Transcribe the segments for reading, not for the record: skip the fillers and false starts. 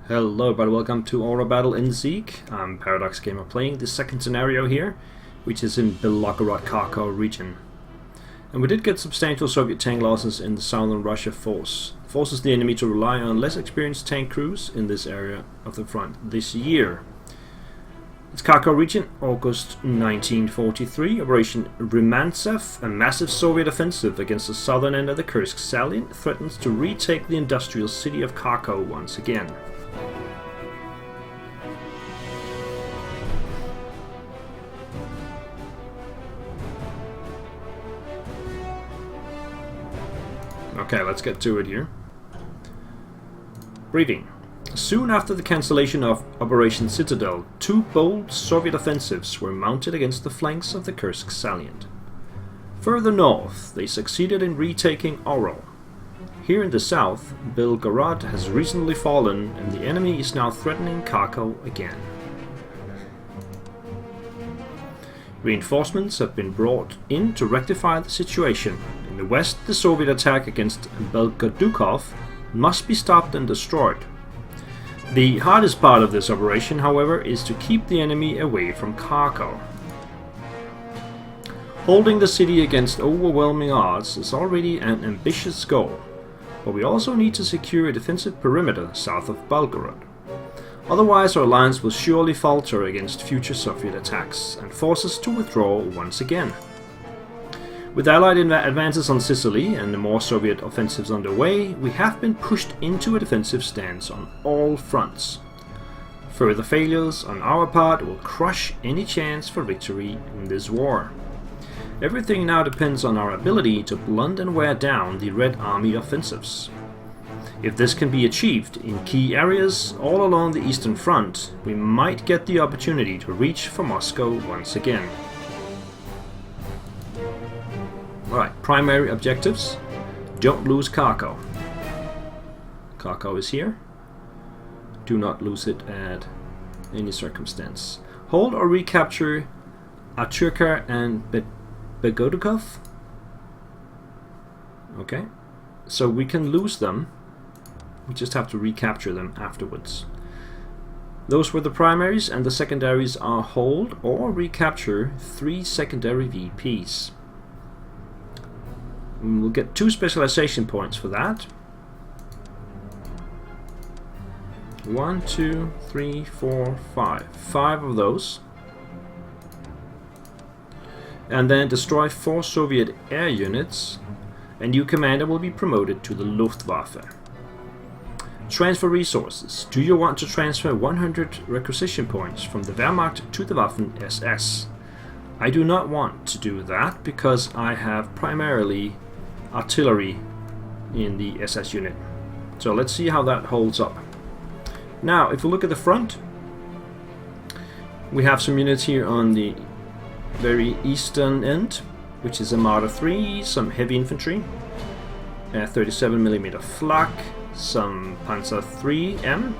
Hello everybody, welcome to our Battle Endsieg. I'm Paradox Gamer playing the second scenario here, which is in Belgorod Kharkov region. And we did get substantial Soviet tank losses in the southern Russia forces the enemy to rely on less experienced tank crews in this area of the front this year. It's Kharkov region, August 1943, Operation Rumyantsev, a massive Soviet offensive against the southern end of the Kursk salient, threatens to retake the industrial city of Kharkov once again. Okay, let's get to it here. Briefing. Soon after the cancellation of Operation Citadel, two bold Soviet offensives were mounted against the flanks of the Kursk salient. Further north, they succeeded in retaking Oral. Here in the south, Belgorod has recently fallen and the enemy is now threatening Kharkov again. Reinforcements have been brought in to rectify the situation. In the west, the Soviet attack against Belgodukov must be stopped and destroyed. The hardest part of this operation, however, is to keep the enemy away from Kharkov. Holding the city against overwhelming odds is already an ambitious goal, but we also need to secure a defensive perimeter south of Belgorod. Otherwise our lines will surely falter against future Soviet attacks and force us to withdraw once again. With Allied advances on Sicily and the more Soviet offensives underway, we have been pushed into a defensive stance on all fronts. Further failures on our part will crush any chance for victory in this war. Everything now depends on our ability to blunt and wear down the Red Army offensives. If this can be achieved in key areas all along the Eastern Front, we might get the opportunity to reach for Moscow once again. Alright, primary objectives. Don't lose Kharkov. Kharkov is here. Do not lose it at any circumstance. Hold or recapture Aturka and Belgodukov. Okay, so we can lose them. We just have to recapture them afterwards. Those were the primaries, and the secondaries are hold or recapture 3 secondary VPs. And we'll get 2 specialization points for that. 1, 2, 3, 4, 5. 5 of those. And then destroy 4 Soviet air units. A new commander will be promoted to the Luftwaffe. Transfer resources. Do you want to transfer 100 requisition points from the Wehrmacht to the Waffen SS? I do not want to do that because I have primarily artillery in the SS unit. So let's see how that holds up. Now, if we look at the front, we have some units here on the very eastern end, which is a Marder 3, some heavy infantry, a 37mm flak, some Panzer 3M,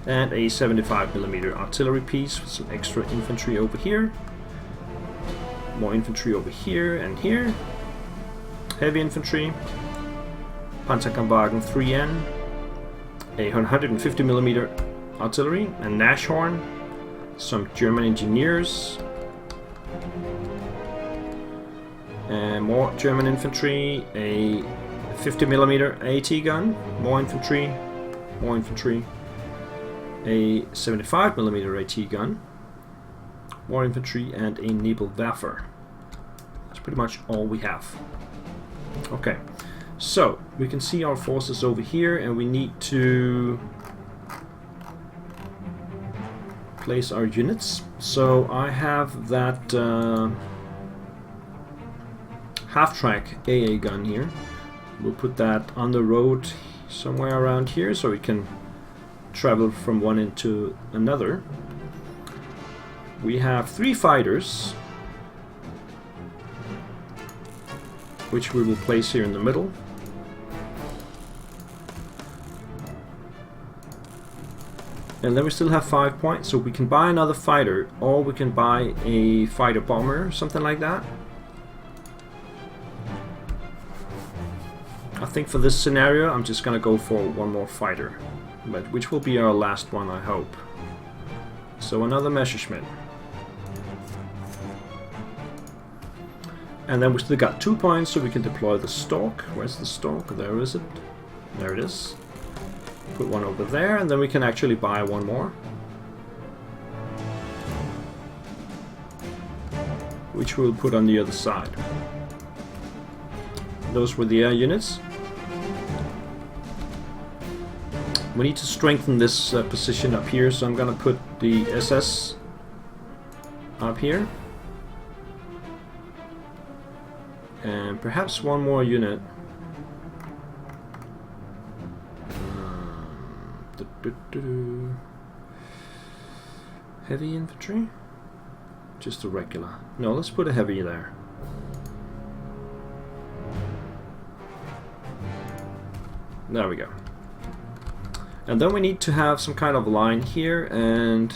and a 75mm artillery piece with some extra infantry over here, more infantry over here and here, heavy infantry, Panzerkampfwagen 3N, a 150mm artillery, a Nashorn, some German engineers, and more German infantry, a 50mm AT gun, more infantry, a 75mm AT gun, more infantry, and a Nebelwerfer. That's pretty much all we have. Okay, so we can see our forces over here, and we need to place our units. So I have that half-track AA gun here. We'll put that on the road somewhere around here so we can travel from one end to another. We have 3 fighters, which we will place here in the middle. And then we still have 5 points, so we can buy another fighter, or we can buy a fighter bomber, something like that. I think for this scenario I'm just gonna go for one more fighter. but which will be our last one, I hope. So another Messerschmitt. And then we still got 2 points, so we can deploy the Stork. Where's the Stork? There is it. There it is. Put one over there, and then we can actually buy one more. Which we'll put on the other side. Those were the air units. We need to strengthen this position up here, so I'm gonna put the SS up here. And perhaps one more unit. Heavy infantry? Just a regular. No, let's put a heavy there. There we go. And then we need to have some kind of line here, and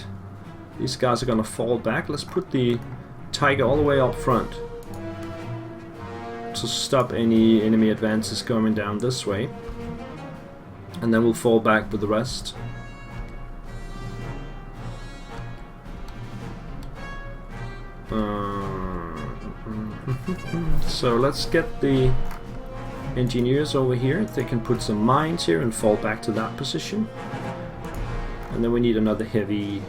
these guys are gonna fall back. Let's put the Tiger all the way up front to stop any enemy advances coming down this way. And then we'll fall back with the rest. So let's get the engineers over here. They can put some mines here and fall back to that position. And then we need another heavy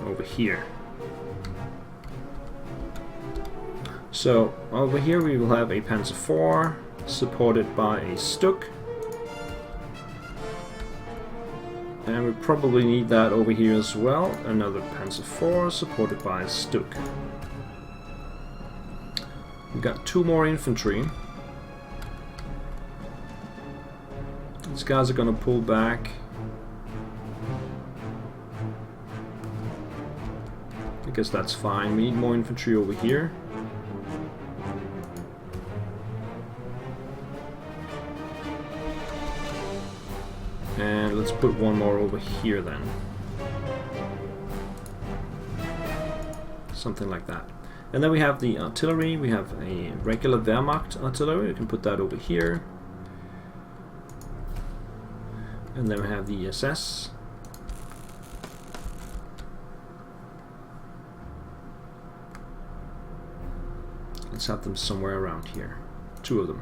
over here. So over here we will have a Panzer IV supported by a Stuk. And we probably need that over here as well. Another Panzer IV supported by a Stuk. We've got 2 more infantry. These guys are gonna pull back. I guess that's fine. We need more infantry over here. And let's put one more over here then. Something like that. And then we have the artillery. We have a regular Wehrmacht artillery. We can put that over here. And then we have the SS. Let's have them somewhere around here. 2 of them.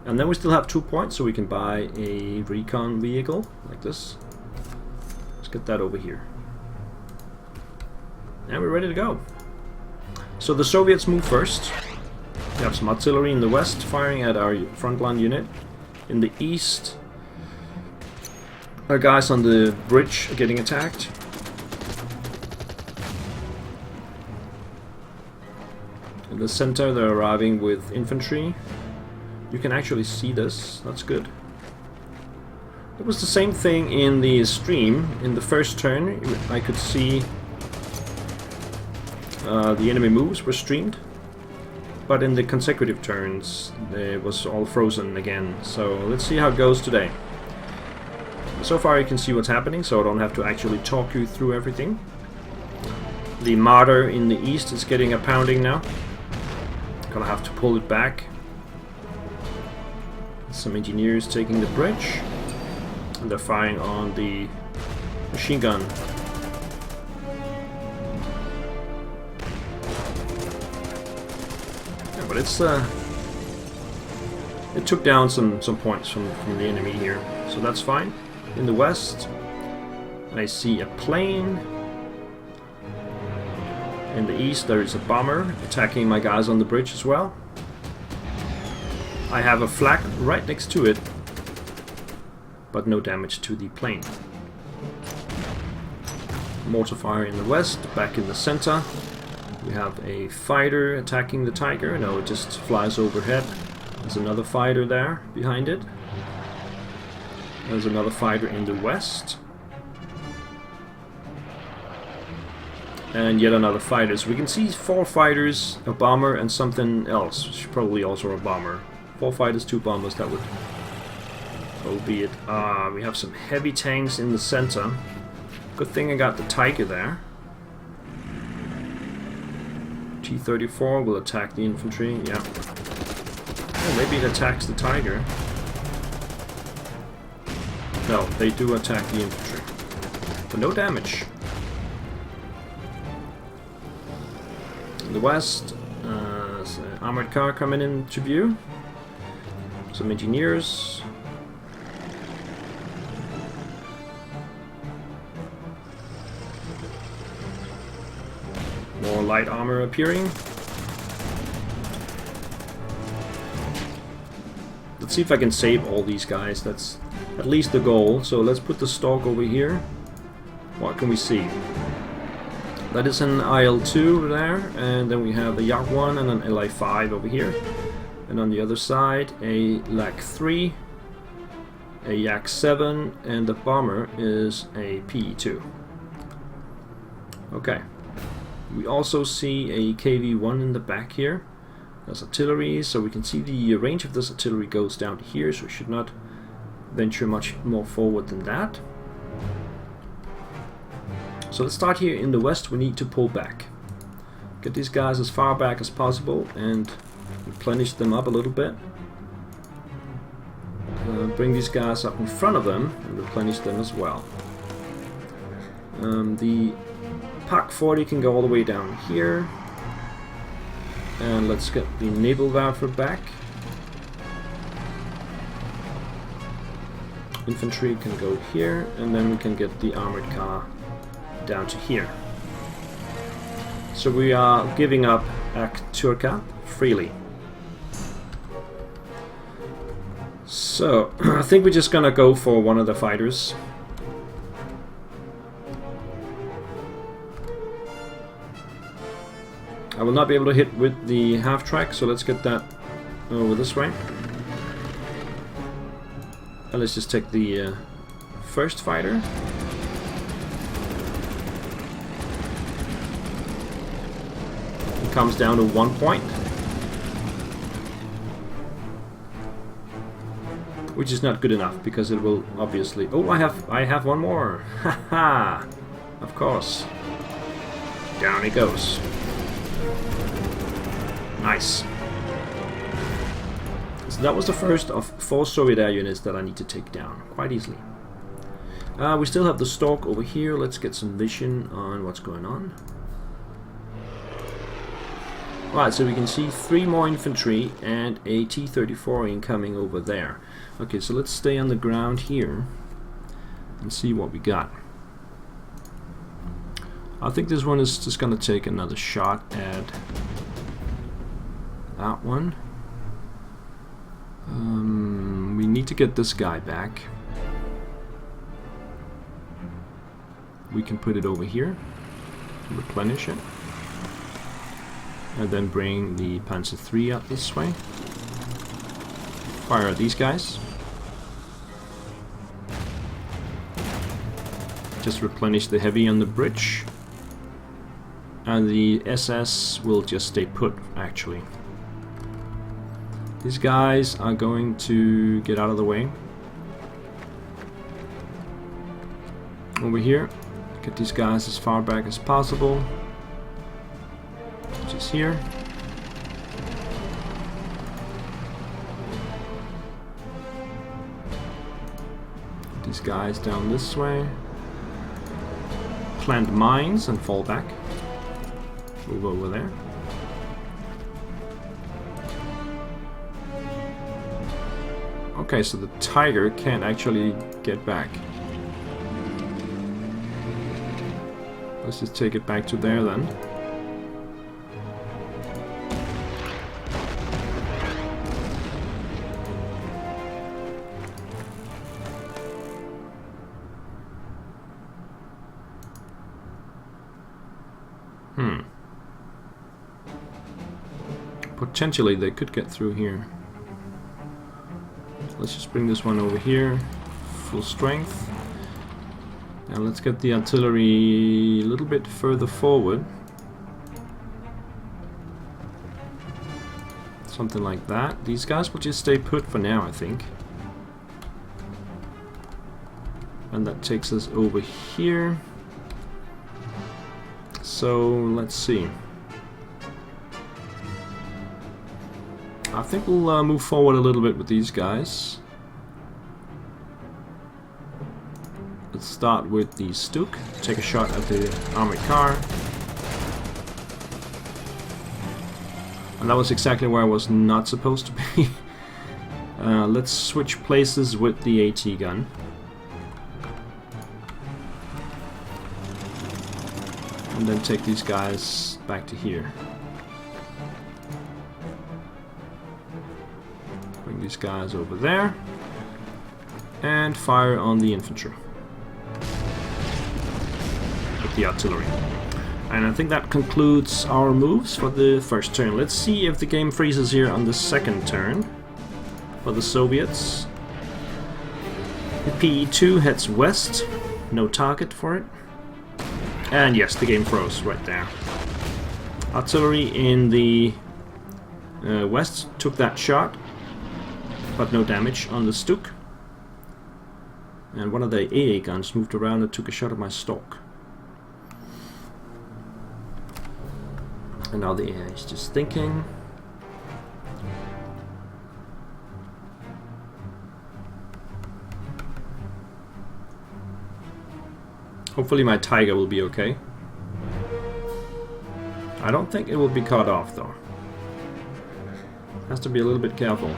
And then we still have 2 points, so we can buy a recon vehicle like this. Let's get that over here. And we're ready to go. So the Soviets move first. We have some artillery in the west firing at our frontline unit. In the east, our guys on the bridge are getting attacked. In the center, they're arriving with infantry. You can actually see this, that's good. It was the same thing in the stream. In the first turn, I could see the enemy moves were streamed. But in the consecutive turns, it was all frozen again. So let's see how it goes today. So far you can see what's happening, so I don't have to actually talk you through everything. The Marder in the east is getting a pounding now. Gonna have to pull it back. Some engineers taking the bridge, and they're firing on the machine gun. Yeah, but it's it took down some points from the enemy here, so that's fine. In the west, I see a plane. In the east, there is a bomber attacking my guys on the bridge as well. I have a flak right next to it, but no damage to the plane. Mortar fire in the west, back in the center. We have a fighter attacking the Tiger. No, it just flies overhead. There's another fighter there behind it. There's another fighter in the west. And yet another fighter. So we can see 4 fighters, a bomber, and something else. Which is probably also a bomber. 4 fighters, 2 bombers, that would be it. We have some heavy tanks in the center. Good thing I got the Tiger there. T-34 will attack the infantry, yeah. Oh, maybe it attacks the Tiger. No, they do attack the infantry. But no damage. In the west, there's an armored car coming into view. Some engineers. More light armor appearing. Let's see if I can save all these guys. That's at least the goal. So let's put the Stork over here. What can we see? That is an IL-2 there, and then we have the Yak-1 and an Li-5 over here. And on the other side, a Lak-3, a Yak-7, and the bomber is a PE-2. Okay. We also see a KV-1 in the back here. There's artillery, so we can see the range of this artillery goes down to here, so we should not venture much more forward than that. So let's start here in the west. We need to pull back. Get these guys as far back as possible and replenish them up a little bit. Bring these guys up in front of them and replenish them as well. The PaK-40 can go all the way down here. And let's get the Nebelwerfer back. Infantry can go here, and then we can get the armored car down to here. So we are giving up Ak-Turka freely. So I think we're just gonna go for one of the fighters. I will not be able to hit with the half-track, so let's get that over this way. And let's just take the first fighter. It comes down to 1 point. Which is not good enough, because it will obviously... Oh, I have one more! Haha! Of course. Down he goes. Nice. So that was the first of 4 Soviet air units that I need to take down quite easily. We still have the Stork over here. Let's get some vision on what's going on. Alright, so we can see 3 more infantry and a T-34 incoming over there. Okay, so let's stay on the ground here and see what we got. I think this one is just gonna take another shot at that one. We need to get this guy back. We can put it over here, replenish it, and then bring the Panzer III up this way. Fire at these guys. Just replenish the heavy on the bridge, and the SS will just stay put, actually. These guys are going to get out of the way. Over here, get these guys as far back as possible. Which is here. Get these guys down this way. Plant mines and fall back. Move over there. Okay, so the Tiger can't actually get back. Let's just take it back to there then. Potentially they could get through here. Let's just bring this one over here, full strength. And let's get the artillery a little bit further forward. Something like that. These guys will just stay put for now, I think. And that takes us over here. So let's see. I think we'll move forward a little bit with these guys. Let's start with the Stuk. Take a shot at the armored car. And that was exactly where I was not supposed to be. Let's switch places with the AT gun. And then take these guys back to here. Bring these guys over there. And fire on the infantry. With the artillery. And I think that concludes our moves for the first turn. Let's see if the game freezes here on the second turn. For the Soviets. The PE2 heads west. No target for it. And yes, the game froze right there. Artillery in the west took that shot, but no damage on the Stuk. And one of the AA guns moved around and took a shot at my Stork. And now the AA is just thinking. Hopefully my Tiger will be okay. I don't think it will be cut off though. Has to be a little bit careful.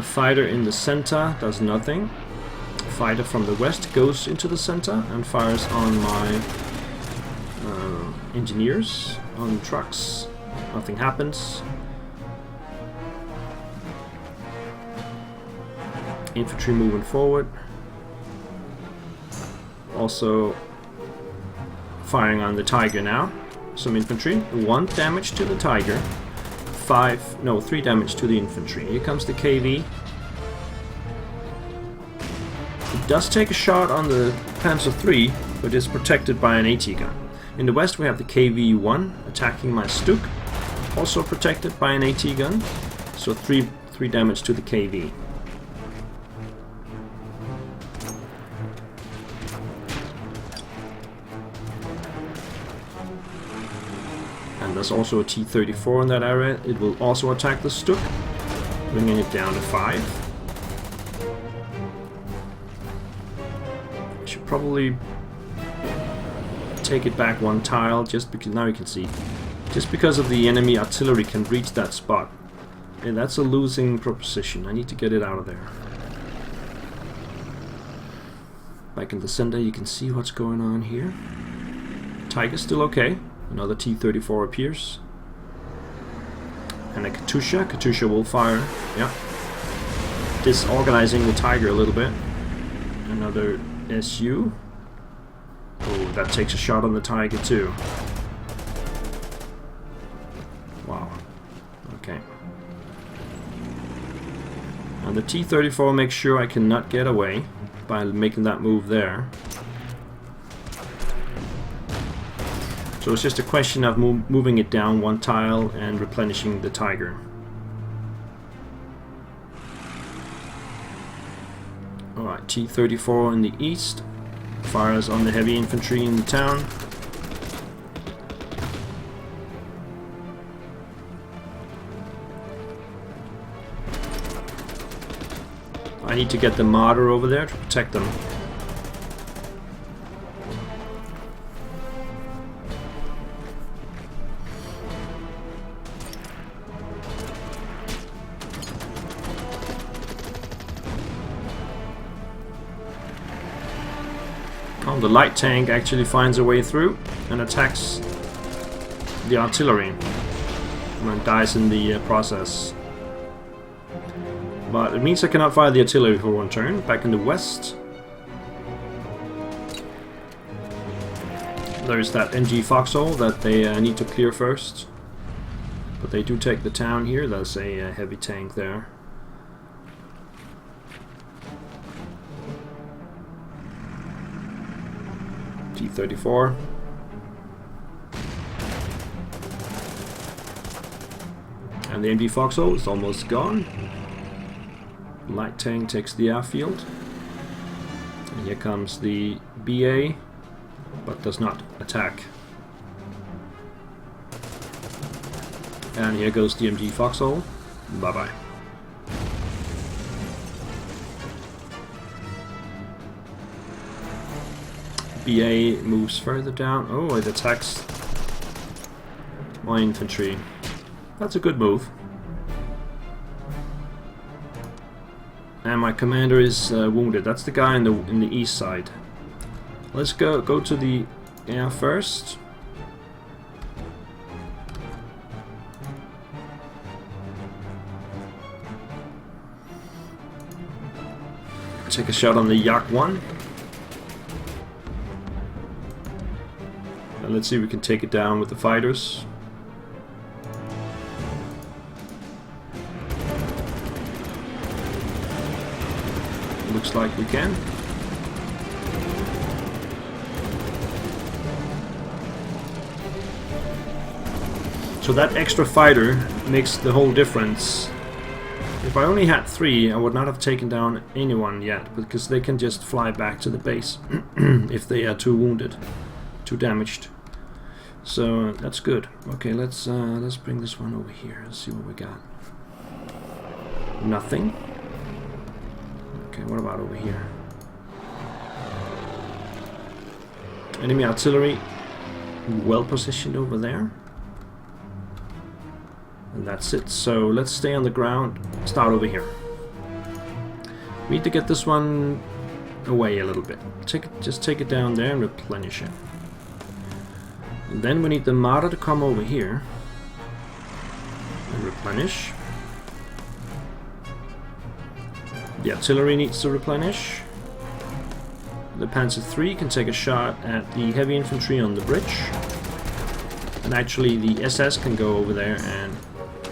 Fighter in the center does nothing. Fighter from the west goes into the center and fires on my engineers on trucks. Nothing happens. Infantry moving forward. Also firing on the Tiger now. Some infantry. 1 damage to the Tiger. 3 damage to the infantry. Here comes the KV. It does take a shot on the Panzer III, but is protected by an AT gun. In the west we have the KV-1 attacking my Stuk. Also protected by an AT gun. So 3 damage to the KV. There's also a T-34 in that area. It will also attack the Stuk, bringing it down to 5. Should probably take it back 1 tile, just because now you can see, just because of the enemy artillery can reach that spot. And that's a losing proposition. I need to get it out of there. Back in the center, you can see what's going on here. Tiger's still okay. Another T-34 appears. And a Katusha. Katusha will fire. Yeah. Disorganizing the Tiger a little bit. Another SU. Oh, that takes a shot on the Tiger too. Wow. Okay. And the T-34 makes sure I cannot get away by making that move there. So it's just a question of moving it down 1 tile and replenishing the Tiger. Alright, T-34 in the east. Fires on the heavy infantry in the town. I need to get the Marder over there to protect them. The light tank actually finds a way through and attacks the artillery and dies in the process. But it means I cannot fire the artillery for 1 turn. Back in the west, there's that NG foxhole that they need to clear first. But they do take the town here. There's a heavy tank there. T-34. And the MG Foxhole is almost gone. Light tank takes the airfield. And here comes the BA, but does not attack. And here goes the MG Foxhole. Bye bye. BA moves further down. Oh, it attacks my infantry. That's a good move. And my commander is wounded. That's the guy in the east side. Let's go to the air first. Take a shot on the Yak 1. And let's see if we can take it down with the fighters. Looks like we can. So that extra fighter makes the whole difference. If I only had 3, I would not have taken down anyone yet, because they can just fly back to the base if they are too wounded, too damaged. So that's good. Okay, let's bring this one over here. Let's see what we got. Nothing. Okay, what about over here? Enemy artillery well positioned over there. And that's it. So let's stay on the ground. Start over here. We need to get this one away a little bit. Just take it down there and replenish it. And then we need the martyr to come over here and replenish. The artillery needs to replenish. The Panzer III can take a shot at the heavy infantry on the bridge. And actually the SS can go over there and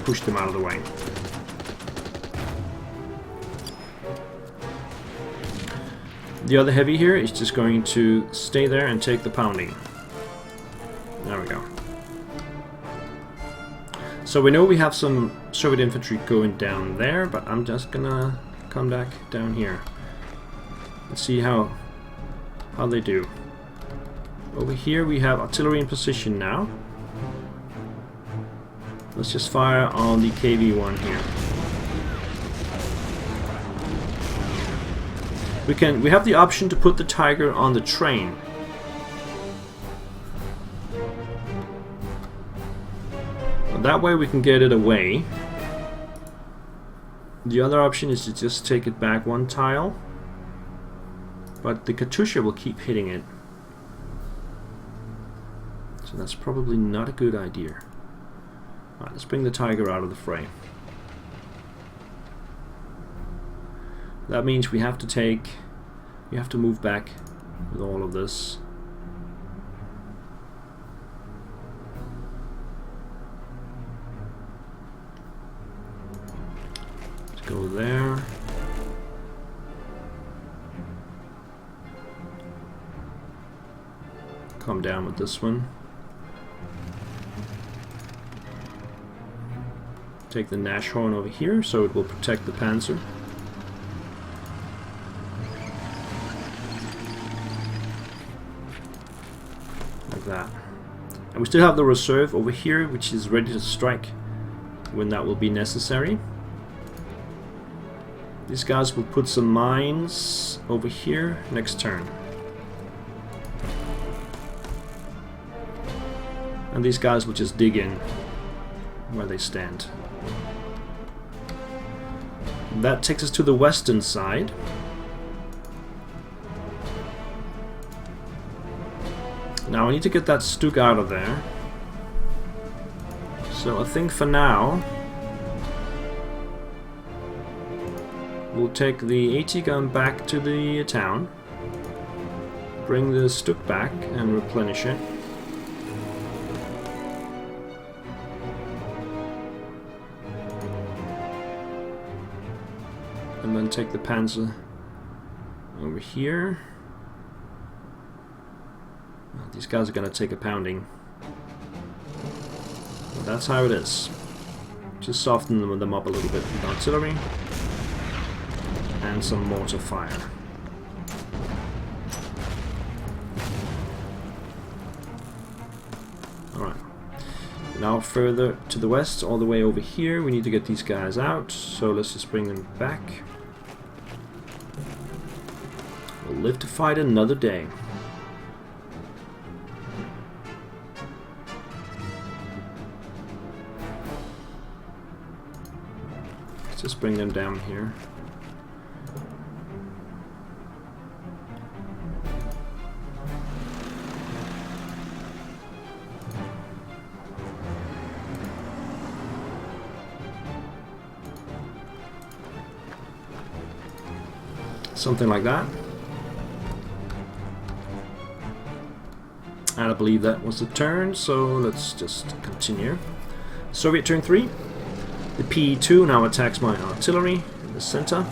push them out of the way. The other heavy here is just going to stay there and take the pounding. There we go. So we know we have some Soviet infantry going down there, but I'm just gonna come back down here and see how they do. Over here we have artillery in position now. Let's just fire on the KV-1 here. We have the option to put the Tiger on the train. And that way we can get it away. The other option is to just take it back 1 tile. But the Katyusha will keep hitting it. So that's probably not a good idea. Alright, let's bring the Tiger out of the fray. That means we have to move back with all of this. Let's go there. Come down with this one. Take the Nashorn over here so it will protect the Panzer. Like that. And we still have the reserve over here, which is ready to strike when that will be necessary. These guys will put some mines over here next turn. And these guys will just dig in where they stand. That takes us to the western side. Now I need to get that Stuk out of there. So I think for now we'll take the AT gun back to the town, bring the Stuk back and replenish it. And then take the Panzer over here. Well, these guys are going to take a pounding. But that's how it is. Just soften them up a little bit with artillery and some mortar fire. Alright. Now further to the west, all the way over here, we need to get these guys out. So let's just bring them back. We'll live to fight another day. Just bring them down here. Something like that. And I believe that was the turn, so let's just continue. Soviet turn 3. The P2 now attacks my artillery in the center.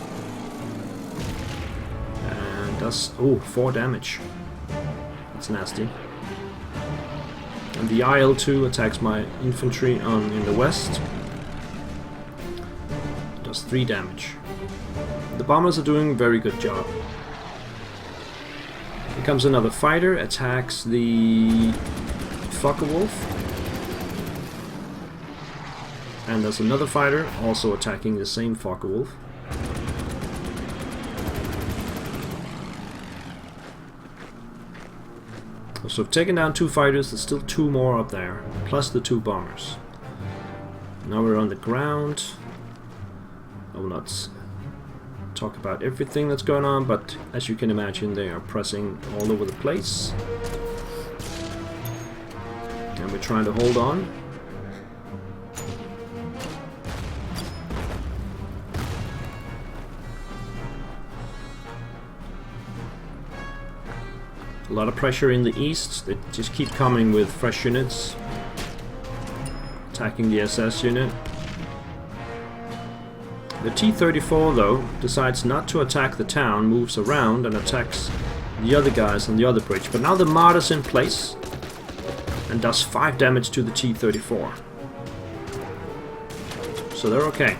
And does, 4 damage. That's nasty. And the IL2 attacks my infantry in the west. Does 3 damage. The bombers are doing a very good job. Here comes another fighter, attacks the Focke-Wulf. And there's another fighter also attacking the same Focke-Wulf. So I've taken down 2 fighters, there's still 2 more up there, plus the 2 bombers. Now we're on the ground. I will not talk about everything that's going on, but as you can imagine, they are pressing all over the place. And we're trying to hold on. A lot of pressure in the east. They just keep coming with fresh units, attacking the SS unit. The T-34 though decides not to attack the town, moves around and attacks the other guys on the other bridge. But now the mortar's in place and does 5 damage to the T-34. So they're okay.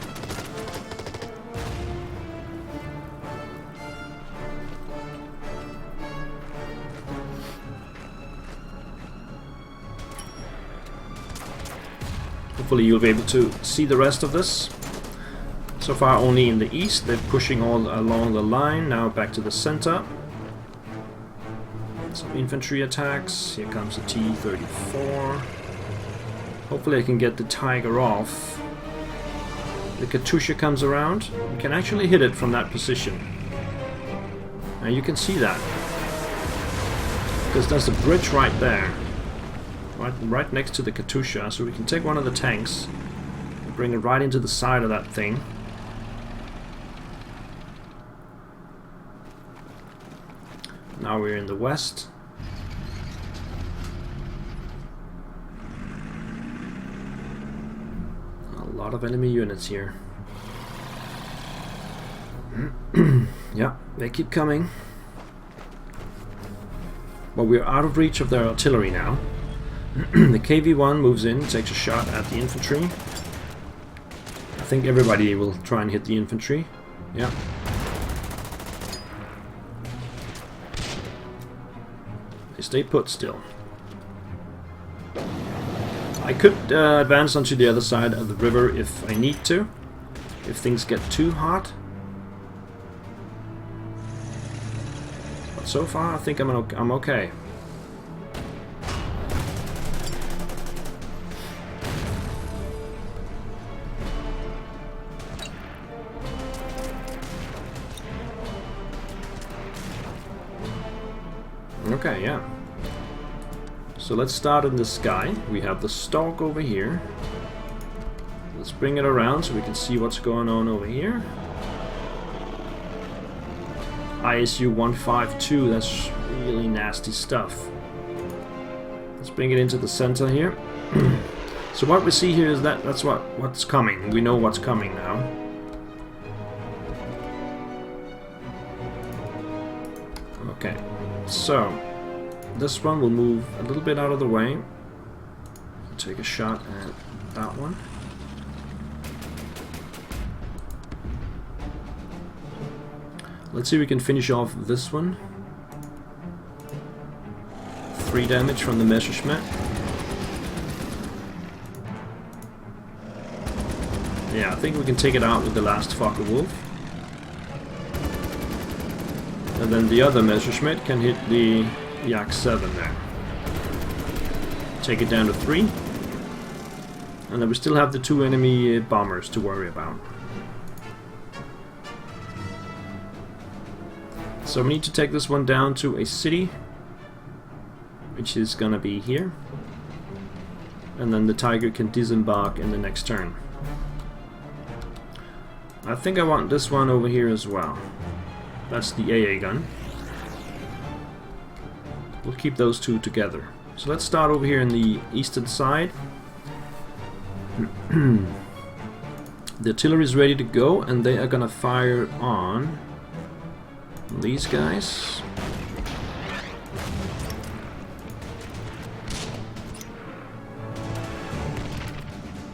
Hopefully you'll be able to see the rest of this. So far only in the east, they're pushing all along the line, now back to the center. Some infantry attacks, here comes the T-34. Hopefully I can get the Tiger off. The Katyusha comes around, you can actually hit it from that position. Now you can see that. Because there's a bridge right there. Right next to the Katyusha, so we can take one of the tanks and bring it right into the side of that thing. Now we're in the west. A lot of enemy units here. Yeah, they keep coming. But we're out of reach of their artillery now. The KV-1 moves in, takes a shot at the infantry. I think everybody will try and hit the infantry. Yeah. They stay put still. I could advance onto the other side of the river if I need to, if things get too hot. But so far I think I'm okay. Okay, yeah. So let's start in the sky. We have the stalk over here. Let's bring it around so we can see what's going on over here. ISU 152, that's really nasty stuff. Let's bring it into the center here. So what we see here is that's what's coming. We know what's coming now. Okay, so this one will move a little bit out of the way. Take a shot at that one. Let's see if we can finish off this one. 3 damage from the Messerschmitt. Yeah, I think we can take it out with the last Focke-Wulf. And then the other Messerschmitt can hit the Yak 7 there. Take it down to 3. And then we still have the 2 enemy bombers to worry about. So we need to take this one down to a city, which is gonna be here. And then the Tiger can disembark in the next turn. I think I want this one over here as well. That's the AA gun. We'll keep those two together. So let's start over here in the eastern side. The artillery is ready to go, and they are gonna fire on these guys.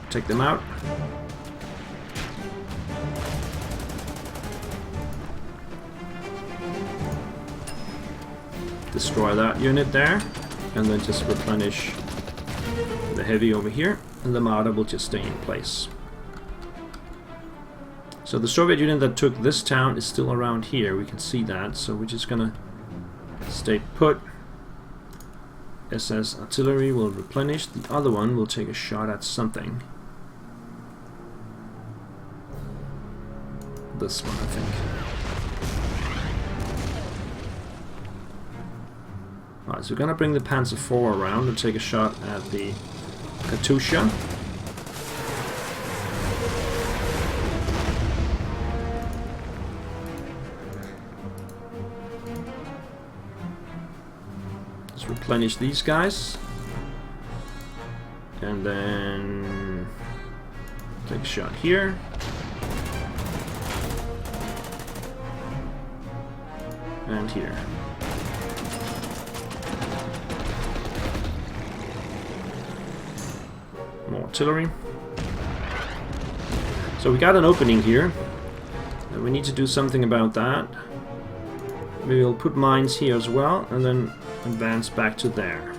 Take them out. Destroy that unit there, and then just replenish the heavy over here, and the Marder will just stay in place. So the Soviet unit that took this town is still around here, we can see that, so we're just gonna stay put. SS artillery will replenish, the other one will take a shot at something. This one, I think. Alright, so we're gonna bring the Panzer IV around and take a shot at the Katusha. Let's replenish these guys. And then take a shot here. And here. More artillery. So we got an opening here, and we need to do something about that. Maybe we'll put mines here as well, and then advance back to there.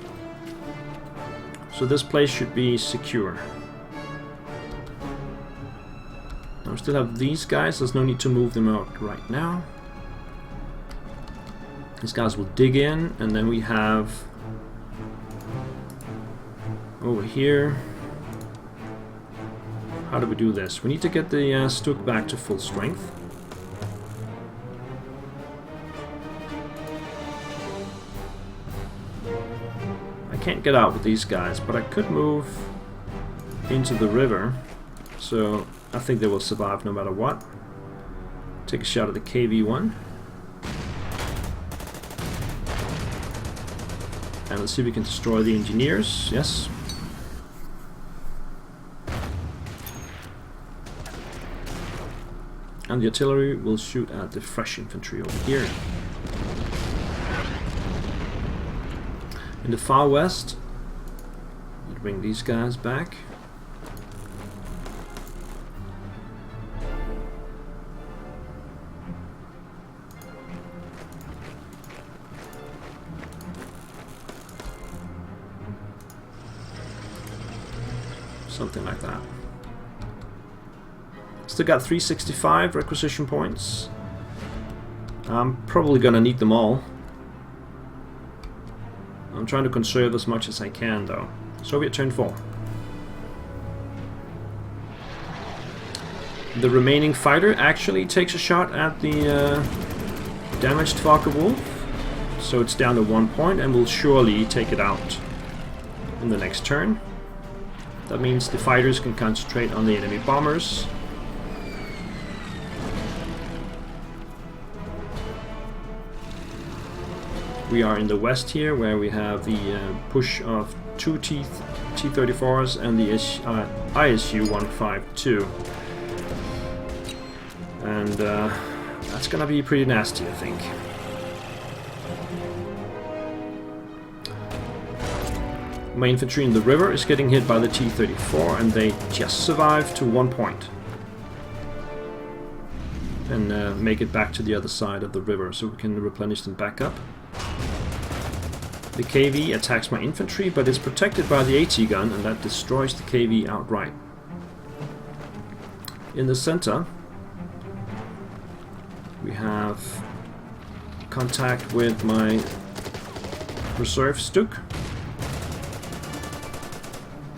So this place should be secure. Now we still have these guys, there's no need to move them out right now. These guys will dig in, and then we have over here. How do we do this? We need to get the Stuk back to full strength. I can't get out with these guys, but I could move into the river, so I think they will survive no matter what. Take a shot at the KV-1. And let's see if we can destroy the engineers. Yes. And the artillery will shoot at the fresh infantry over here. In the far west, we'll bring these guys back. Something like that. Still got 365 requisition points. I'm probably gonna need them all. I'm trying to conserve as much as I can though. Soviet turn 4. The remaining fighter actually takes a shot at the damaged Fokker-Wulf. So it's down to 1 point, and will surely take it out in the next turn. That means the fighters can concentrate on the enemy bombers. We are in the west here, where we have the push of 2 T-34s and the ISU-152. And that's gonna be pretty nasty, I think. My infantry in the river is getting hit by the T-34, and they just survive to 1 point. And make it back to the other side of the river, so we can replenish them back up. The KV attacks my infantry, but is protected by the AT gun, and that destroys the KV outright. In the center, we have contact with my reserve Stuk.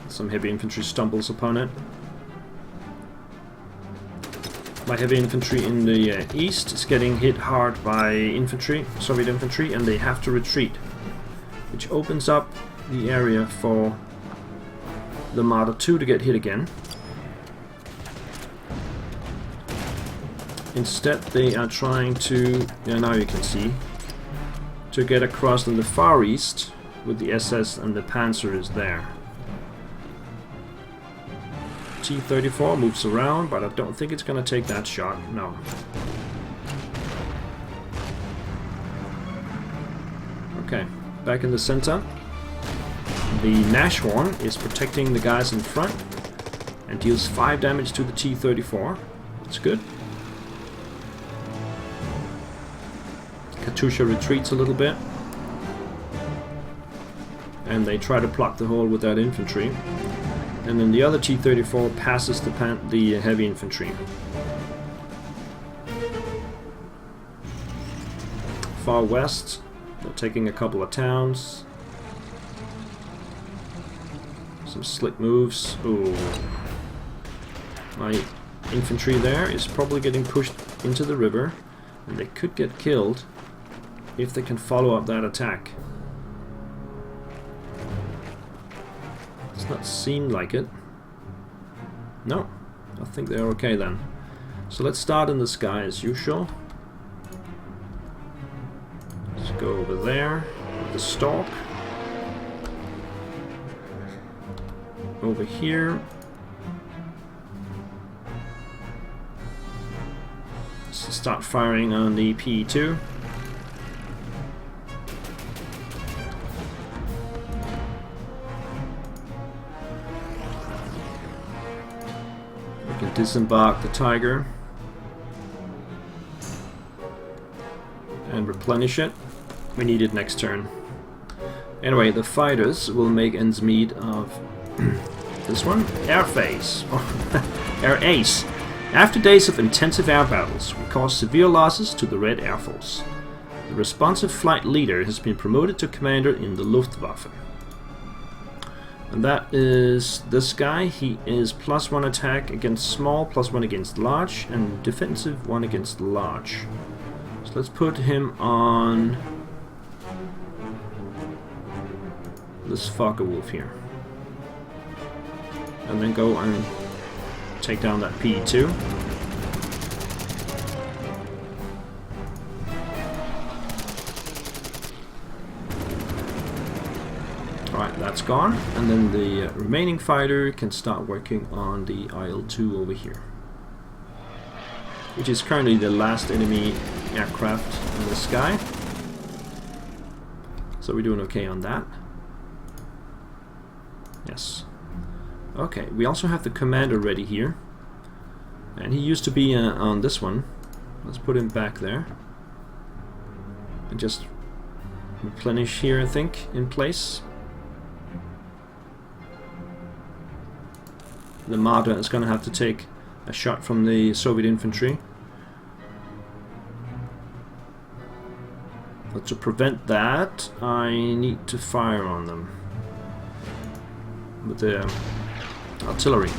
Some heavy infantry stumbles upon it. My heavy infantry in the east is getting hit hard by infantry, Soviet infantry, and they have to retreat, which opens up the area for the Marder 2 to get hit again. Instead, they are trying to, yeah, now you can see, to get across in the far east with the SS, and the Panzer is there. T-34 moves around, but I don't think it's gonna take that shot, no. Okay, back in the center. The Nashorn is protecting the guys in front and deals 5 damage to the T-34. That's good. Katusha retreats a little bit. And they try to block the hole with that infantry. And then the other T-34 passes the heavy infantry. Far west, they're taking a couple of towns. Some slick moves. Ooh. My infantry there is probably getting pushed into the river, and they could get killed if they can follow up that attack. Does not seem like it. No, I think they're okay then. So let's start in the sky as usual. Let's go over there with the Stork. Over here. Let's start firing on the PE2. Disembark the Tiger and replenish it. We need it next turn. Anyway, the fighters will make ends meet of this one, Air Phase, Air Ace. After days of intensive air battles, we caused severe losses to the Red Air Force. The responsive flight leader has been promoted to commander in the Luftwaffe. And that is this guy. He is +1 attack against small, +1 against large, and defensive 1 against large. So let's put him on this Focke-Wulf here. And then go and take down that PE2. Alright, that's gone, and then the remaining fighter can start working on the IL-2 over here, which is currently the last enemy aircraft in the sky. So we're doing okay on that. Yes. Okay, we also have the commander ready here, and he used to be on this one. Let's put him back there and just replenish here, I think, in place. The Marder is going to have to take a shot from the Soviet infantry. But to prevent that, I need to fire on them with the artillery.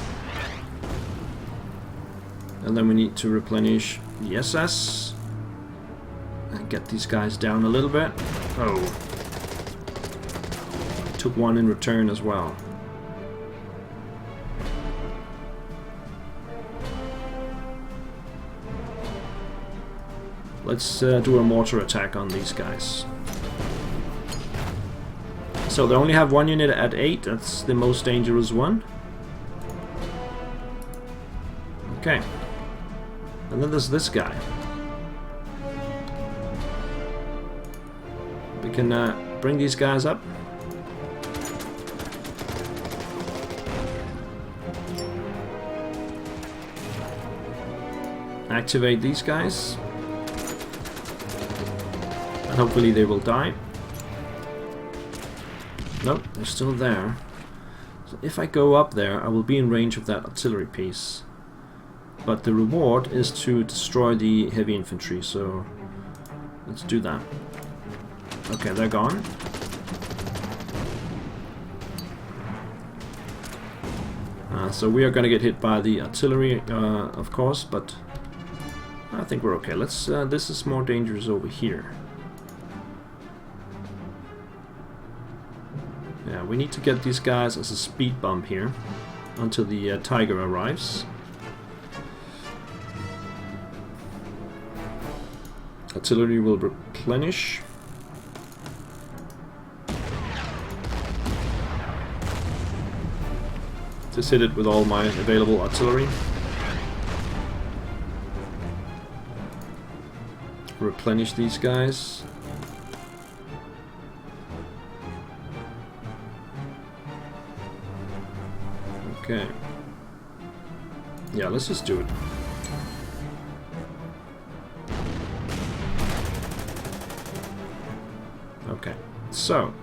And then we need to replenish the SS and get these guys down a little bit. Oh. Took one in return as well. Let's do a mortar attack on these guys. So they only have one unit at 8, that's the most dangerous one. Okay. And then there's this guy. We can bring these guys up. Activate these guys. And hopefully they will die. Nope, they're still there. So if I go up there, I will be in range of that artillery piece. But the reward is to destroy the heavy infantry, so let's do that. Okay, they're gone. So we are going to get hit by the artillery, of course, but I think we're okay. Let's. This is more dangerous over here. Yeah, we need to get these guys as a speed bump here until the tiger arrives. Artillery will replenish. Just hit it with all my available artillery. Replenish these guys. Okay. Yeah, let's just do it. Okay, so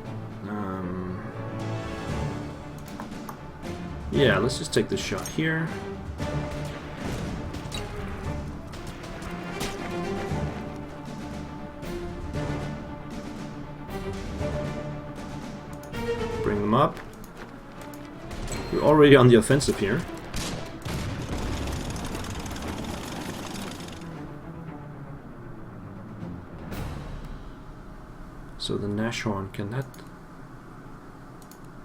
yeah, let's just take this shot here. Bring them up. We're already on the offensive here. So the Nashorn, can that...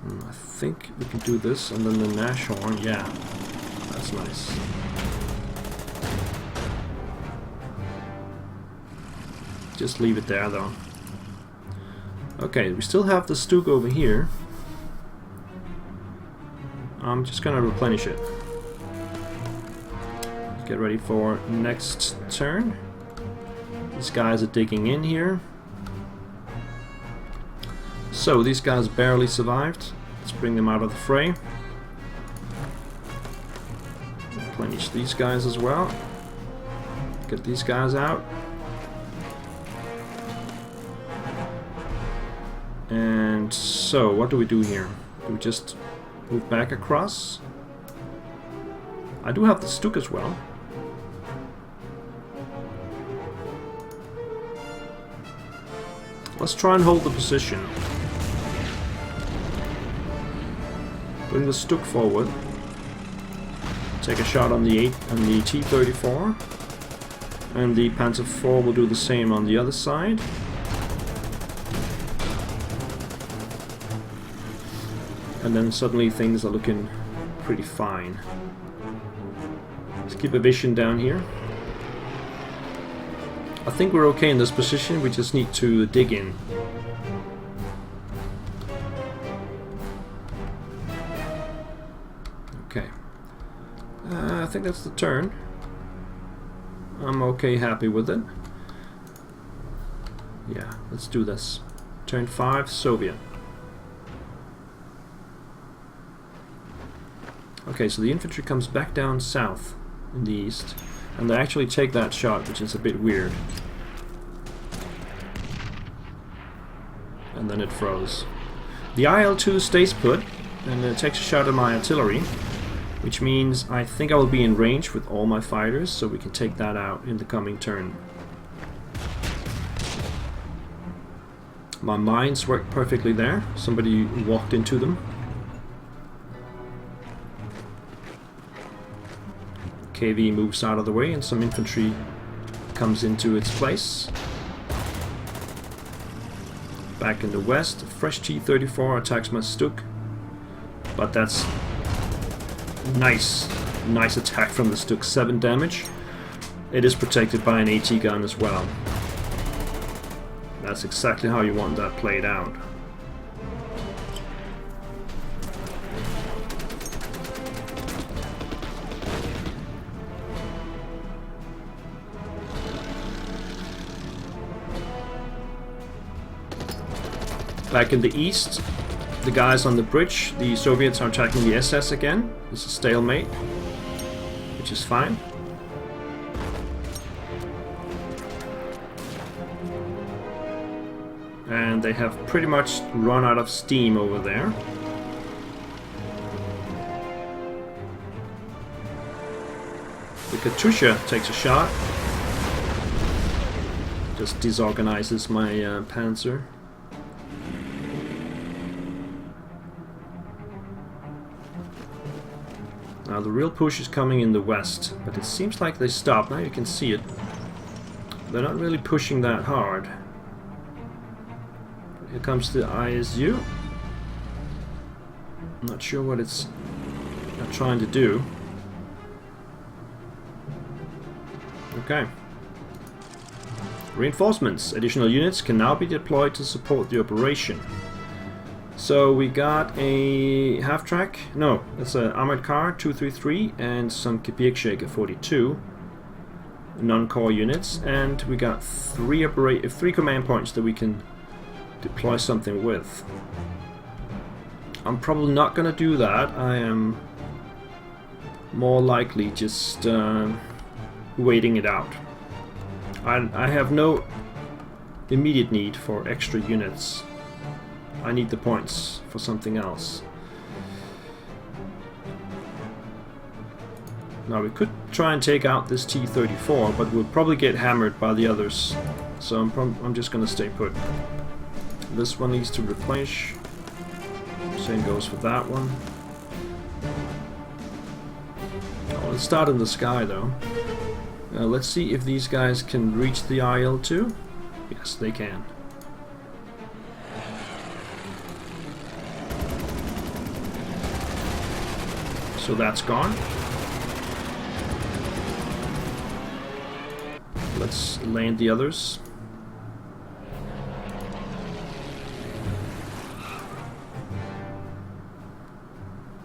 I think we can do this, and then the Nashorn, yeah, that's nice. Just leave it there though. Okay, we still have the Stuk over here. I'm just gonna replenish it. Get ready for next turn. These guys are digging in here. So these guys barely survived. Let's bring them out of the fray. Replenish these guys as well. Get these guys out. And so what do we do here? Do we just move back across? I do have the Stuk as well. Let's try and hold the position. Bring the Stuk forward. Take a shot on the T-34. And the Panzer IV will do the same on the other side. And then suddenly things are looking pretty fine. Let's keep a vision down here. I think we're okay in this position, we just need to dig in. Okay. I think that's the turn. I'm okay, happy with it. Yeah, let's do this. Turn 5, Soviet. Okay, so the infantry comes back down south in the east, and they actually take that shot, which is a bit weird. And then it froze. The IL-2 stays put, and it takes a shot at my artillery, which means I think I will be in range with all my fighters, so we can take that out in the coming turn. My mines worked perfectly there. Somebody walked into them. KV moves out of the way and some infantry comes into its place. Back in the west, a fresh T-34 attacks my Stuk. But that's nice attack from the Stuk, 7 damage. It is protected by an AT gun as well. That's exactly how you want that played out. Back in the east, the guys on the bridge, the Soviets are attacking the SS again. It's a stalemate, which is fine. And they have pretty much run out of steam over there. The Katusha takes a shot. Just disorganizes my panzer. Now the real push is coming in the west, but it seems like they stopped. Now you can see it. they're not really pushing that hard. Here comes the ISU. I'm not sure what it's trying to do. Okay. Reinforcements. Additional units can now be deployed to support the operation. So we got a half-track. No, it's an armored car 233 and some Gebirgsjäger 42 non-core units, and we got three command points that we can deploy something with. I'm probably not gonna do that. I am more likely just waiting it out. I have no immediate need for extra units. I need the points for something else. Now we could try and take out this T-34, but we'll probably get hammered by the others. So I'm just gonna stay put. This one needs to replenish. Same goes for that one. Oh, let's start in the sky though. Let's see if these guys can reach the IL-2. Yes, they can. So that's gone. Let's land the others.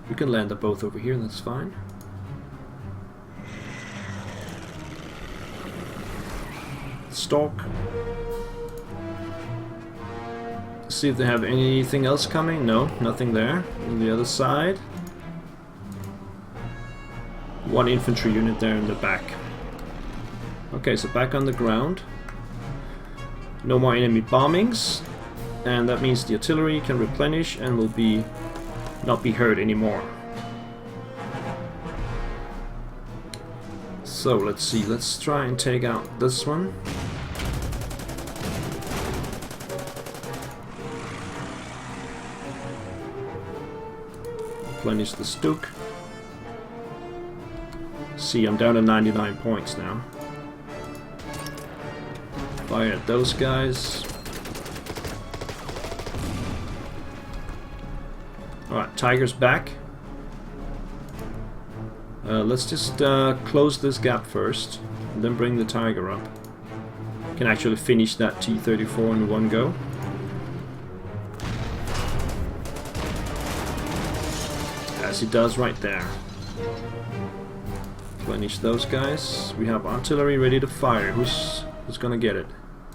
We can land them both over here, that's fine. Stalk. See if they have anything else coming. No, nothing there. On the other side. One infantry unit there in the back. Okay, so back on the ground. No more enemy bombings. And that means the artillery can replenish and will not be hurt anymore. So let's see, let's try and take out this one. Replenish the Stuk. See, I'm down to 99 points now. Fire at those guys. Alright, Tiger's back. Let's just close this gap first, and then bring the Tiger up. Can actually finish that T-34 in one go. As it does right there. Replenish those guys. We have artillery ready to fire. Who's gonna get it?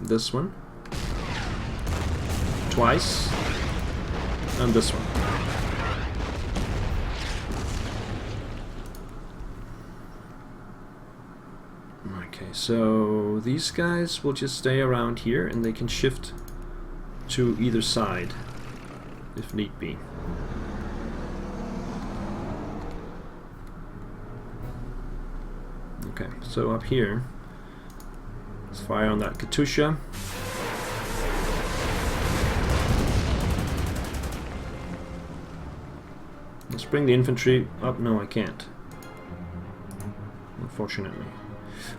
This one. Twice. And this one. Okay, so these guys will just stay around here and they can shift to either side if need be. Okay, so up here, let's fire on that Katusha. Let's bring the infantry up. No, I can't. Unfortunately.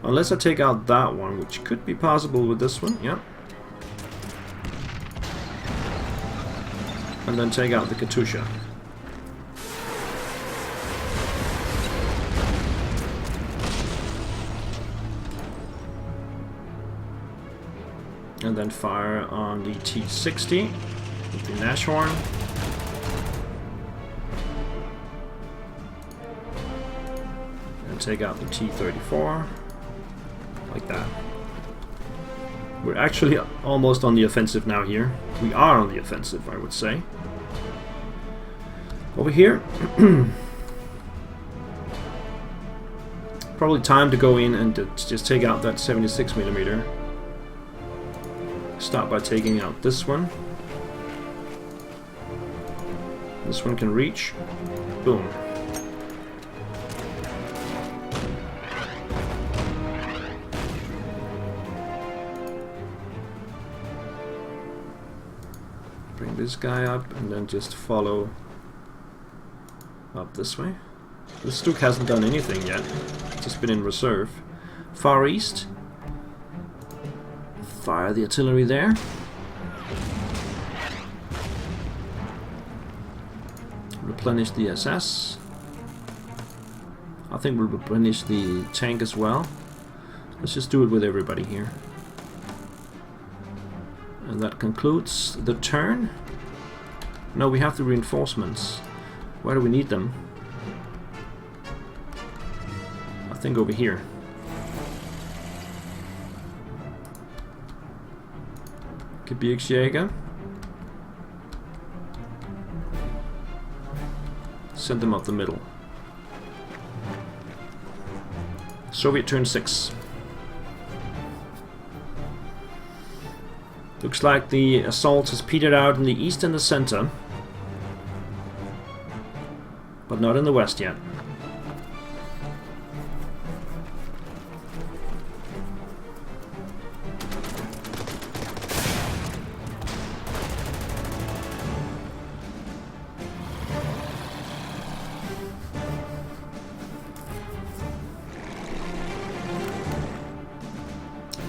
Unless I take out that one, which could be possible with this one, yeah. And then take out the Katusha. And then fire on the T-60 with the Nashorn. And take out the T-34. Like that. We're actually almost on the offensive now here. We are on the offensive, I would say. Over here. Probably time to go in and just take out that 76mm. Start by taking out this one. This one can reach. Boom. Bring this guy up and then just follow up this way. The Stuk hasn't done anything yet. It's just been in reserve. Far East. Fire the artillery there. Replenish the SS. I think we'll replenish the tank as well. Let's just do it with everybody here. And that concludes the turn. No, we have the reinforcements. Where do we need them? I think over here. Gebirgsjäger. Send them up the middle. Soviet turn 6. Looks like the assault has petered out in the east and the center, but not in the west yet.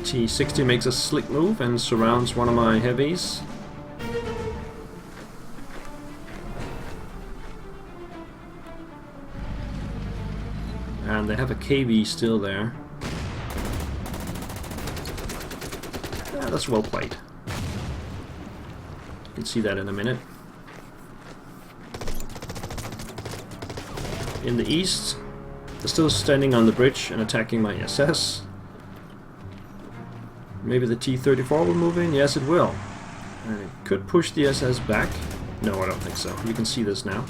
T-60 makes a slick move and surrounds one of my heavies. And they have a KV still there. Yeah, that's well played. You can see that in a minute. In the east, they're still standing on the bridge and attacking my SS. Maybe the T-34 will move in? Yes, it will. And it could push the SS back. No, I don't think so. You can see this now.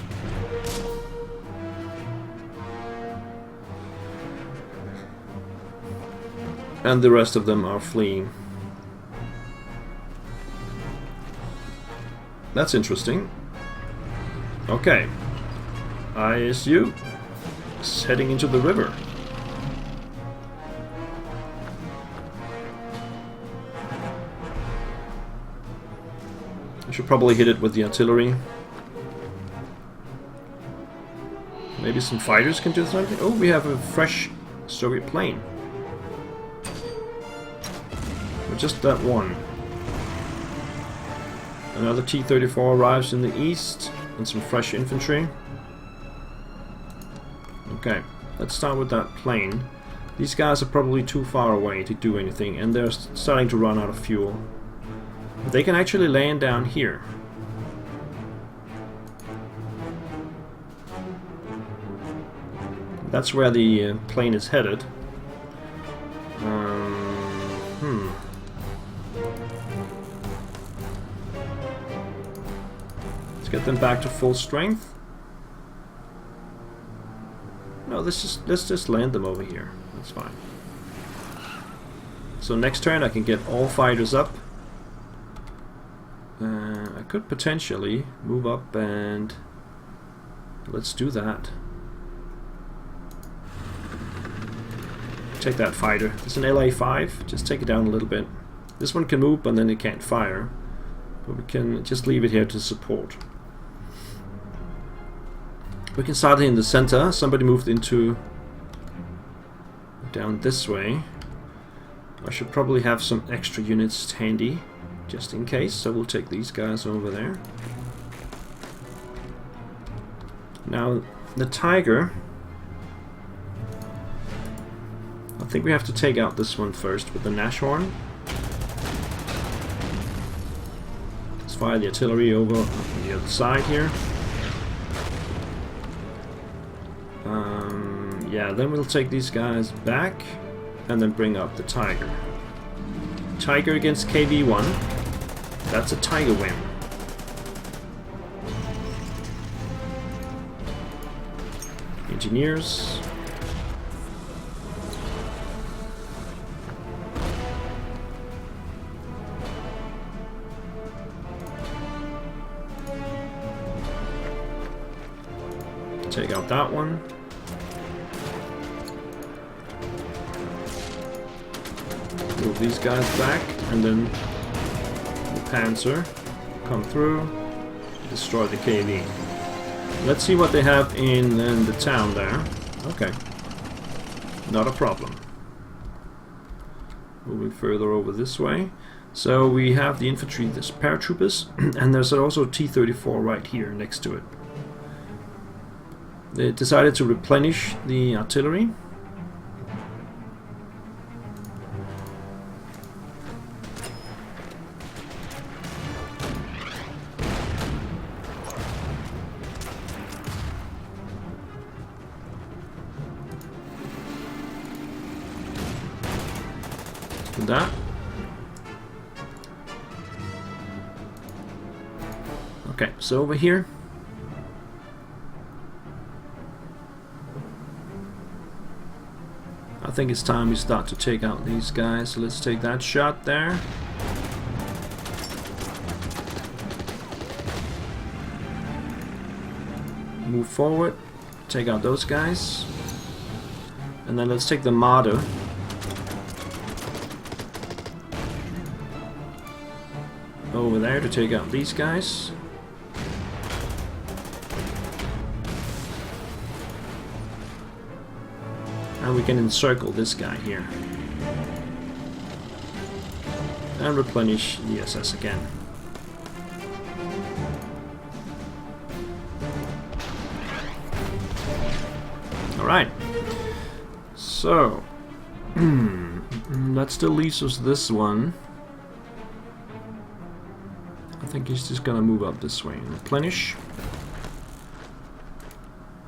And the rest of them are fleeing. That's interesting. Okay. ISU is heading into the river. Should probably hit it with the artillery. Maybe some fighters can do something. Oh, we have a fresh Soviet plane. But just that one. Another T-34 arrives in the east and some fresh infantry. Okay, let's start with that plane. These guys are probably too far away to do anything, and they're starting to run out of fuel. They can actually land down here. That's where the plane is headed. Let's get them back to full strength. No, let's just land them over here. That's fine. So next turn I can get all fighters up. I could potentially move up and let's do that. Take that fighter. It's an LA-5. Just take it down a little bit. This one can move, but then it can't fire. But we can just leave it here to support. We can start in the center. Somebody moved into down this way. I should probably have some extra units handy, just in case, so we'll take these guys over there. Now, the Tiger, I think we have to take out this one first with the Nashorn. Let's fire the artillery over on the other side here. Yeah, then we'll take these guys back and then bring up the Tiger. Tiger against KV-1. That's a Tiger win. Engineers. Take out that one. Move these guys back, and then the Panzer come through, destroy the KV. Let's see what they have in the town there. Okay, not a problem. Moving further over this way. So we have the infantry, this paratroopers, and there's also T-34 right here next to it. They decided to replenish the artillery. That. Okay, so over here. I think it's time we start to take out these guys. So let's take that shot there. Move forward, take out those guys. And then let's take the Marder. Over there to take out these guys. And we can encircle this guy here. And replenish the SS again. Alright. So that still leaves us this one. I think he's just gonna move up this way and replenish.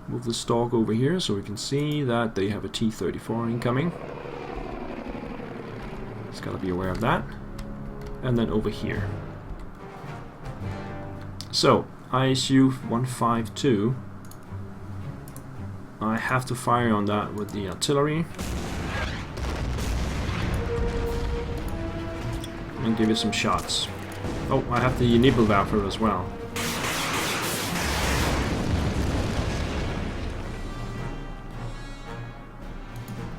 Move the stalk over here so we can see that they have a T-34 incoming. Just gotta be aware of that. And then over here. So, ISU 152. I have to fire on that with the artillery. And give it some shots. Oh, I have the Nebelwerfer as well.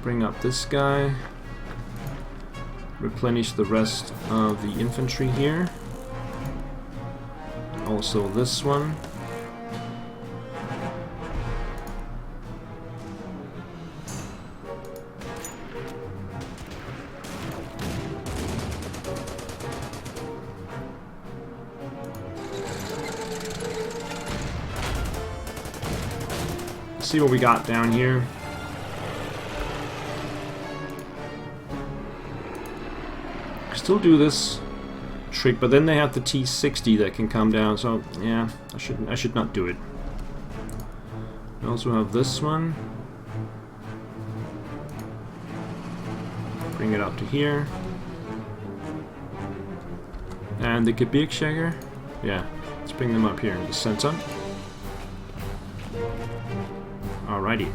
Bring up this guy. Replenish the rest of the infantry here. Also this one. See what we got down here. Still do this trick, but then they have the T-60 that can come down. So yeah, I should not do it. We also have this one. Bring it up to here. And the Gebirgsjäger. Yeah, let's bring them up here in the center. Alrighty.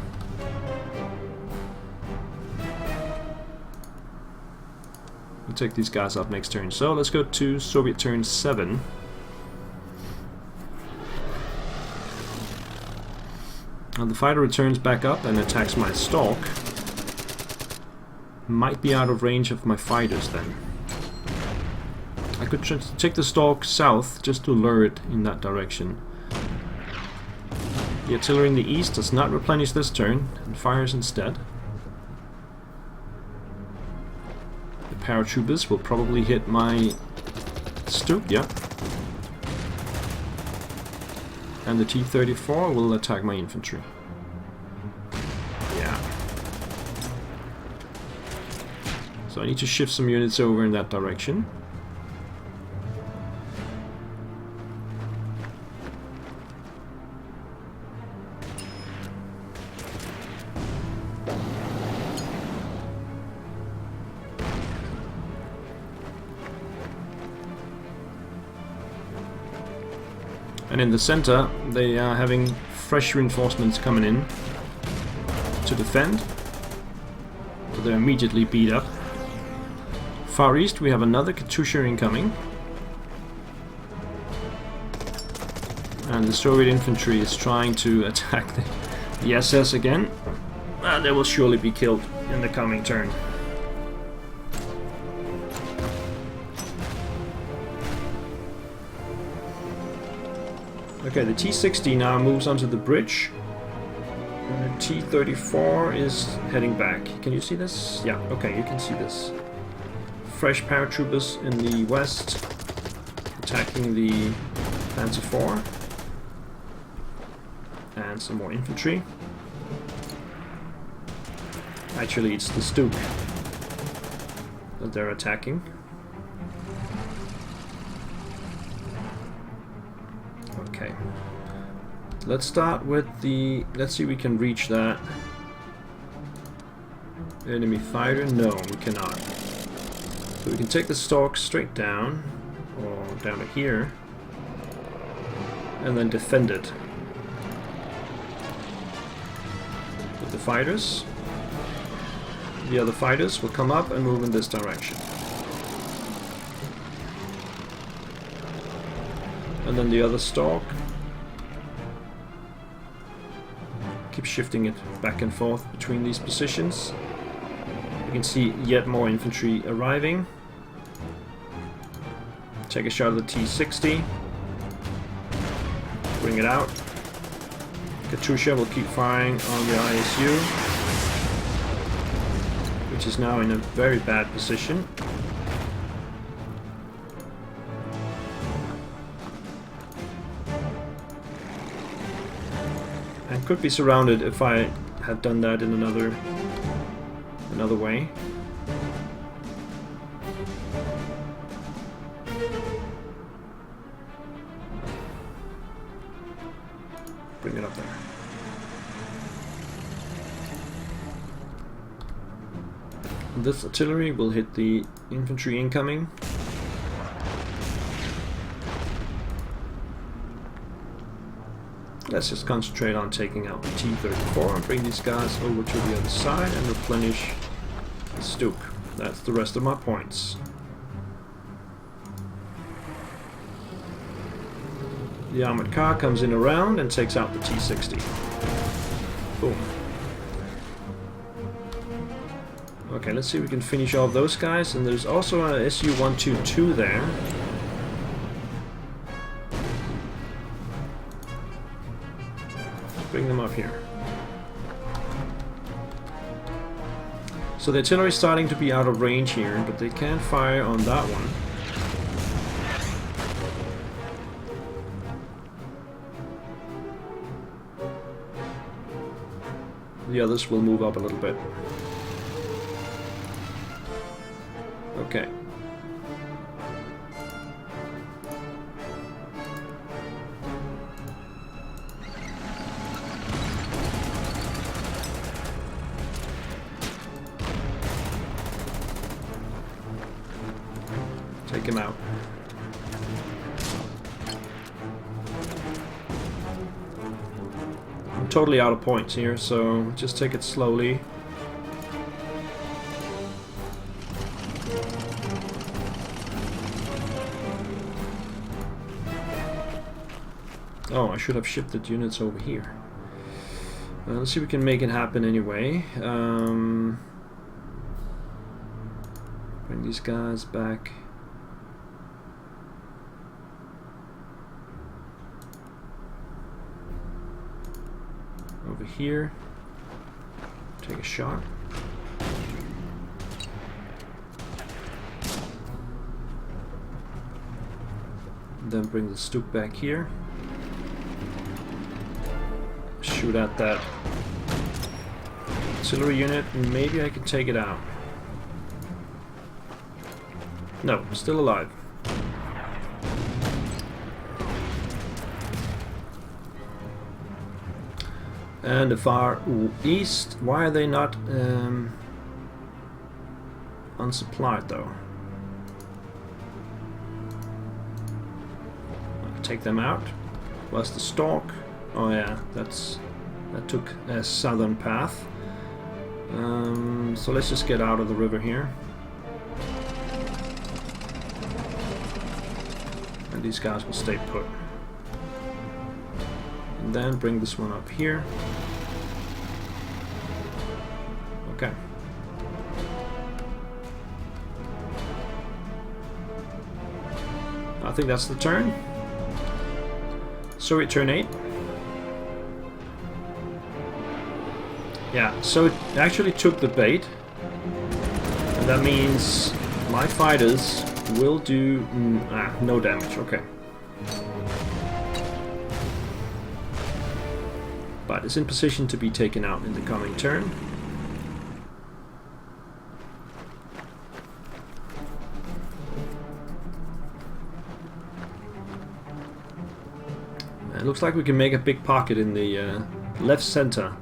We'll take these guys up next turn. So let's go to Soviet turn 7. And the fighter returns back up and attacks my stalk. Might be out of range of my fighters then. I could take the stalk south just to lure it in that direction. The artillery in the east does not replenish this turn and fires instead. The paratroopers will probably hit my stoop, yeah. And the T-34 will attack my infantry. Yeah. So I need to shift some units over in that direction. And in the center, they are having fresh reinforcements coming in to defend. So they're immediately beat up. Far east, we have another Katyusha incoming. And the Soviet infantry is trying to attack the SS again. And they will surely be killed in the coming turn. Okay, the T-60 now moves onto the bridge. And the T-34 is heading back. Can you see this? Yeah, okay, you can see this. fresh paratroopers in the west attacking the Panzer IV. And some more infantry. Actually, it's the Stuke that they're attacking. Okay. Let's start with the... Let's see if we can reach that. Enemy fighter? No, we cannot. So we can take the stalk straight down, or down to here, and then defend it with the fighters. The other fighters will come up and move in this direction. And then the other stalk. Keep shifting it back and forth between these positions. You can see yet more infantry arriving. Take a shot of the T-60. Bring it out. Katusha will keep firing on the ISU, which is now in a very bad position. And could be surrounded if I had done that in another way. Bring it up there. This artillery will hit the infantry incoming. Let's just concentrate on taking out the T-34 and bring these guys over to the other side and replenish the Stuke. That's the rest of my points. The armored car comes in around and takes out the T-60. Boom. Okay, let's see if we can finish off those guys. And there's also a Su-122 there. Bring them up here. So the artillery is starting to be out of range here, but they can't fire on that one. The others will move up a little bit. Okay. Take him out. I'm totally out of points here, so just take it slowly. Oh, I should have shifted units over here. Let's see if we can make it happen anyway. Bring these guys back. Over here. Take a shot. Then bring the Stuke back here. Shoot at that artillery unit, and maybe I can take it out. No, still alive. And the far east, why are they not unsupplied though? I'll take them out. Where's the stalk? Oh yeah, that took a southern path. So let's just get out of the river here. And these guys will stay put. And then bring this one up here. Okay. I think that's the turn. So we turn 8. Yeah, so it actually took the bait. And that means my fighters will do no damage. Okay. But it's in position to be taken out in the coming turn. It looks like we can make a big pocket in the left center.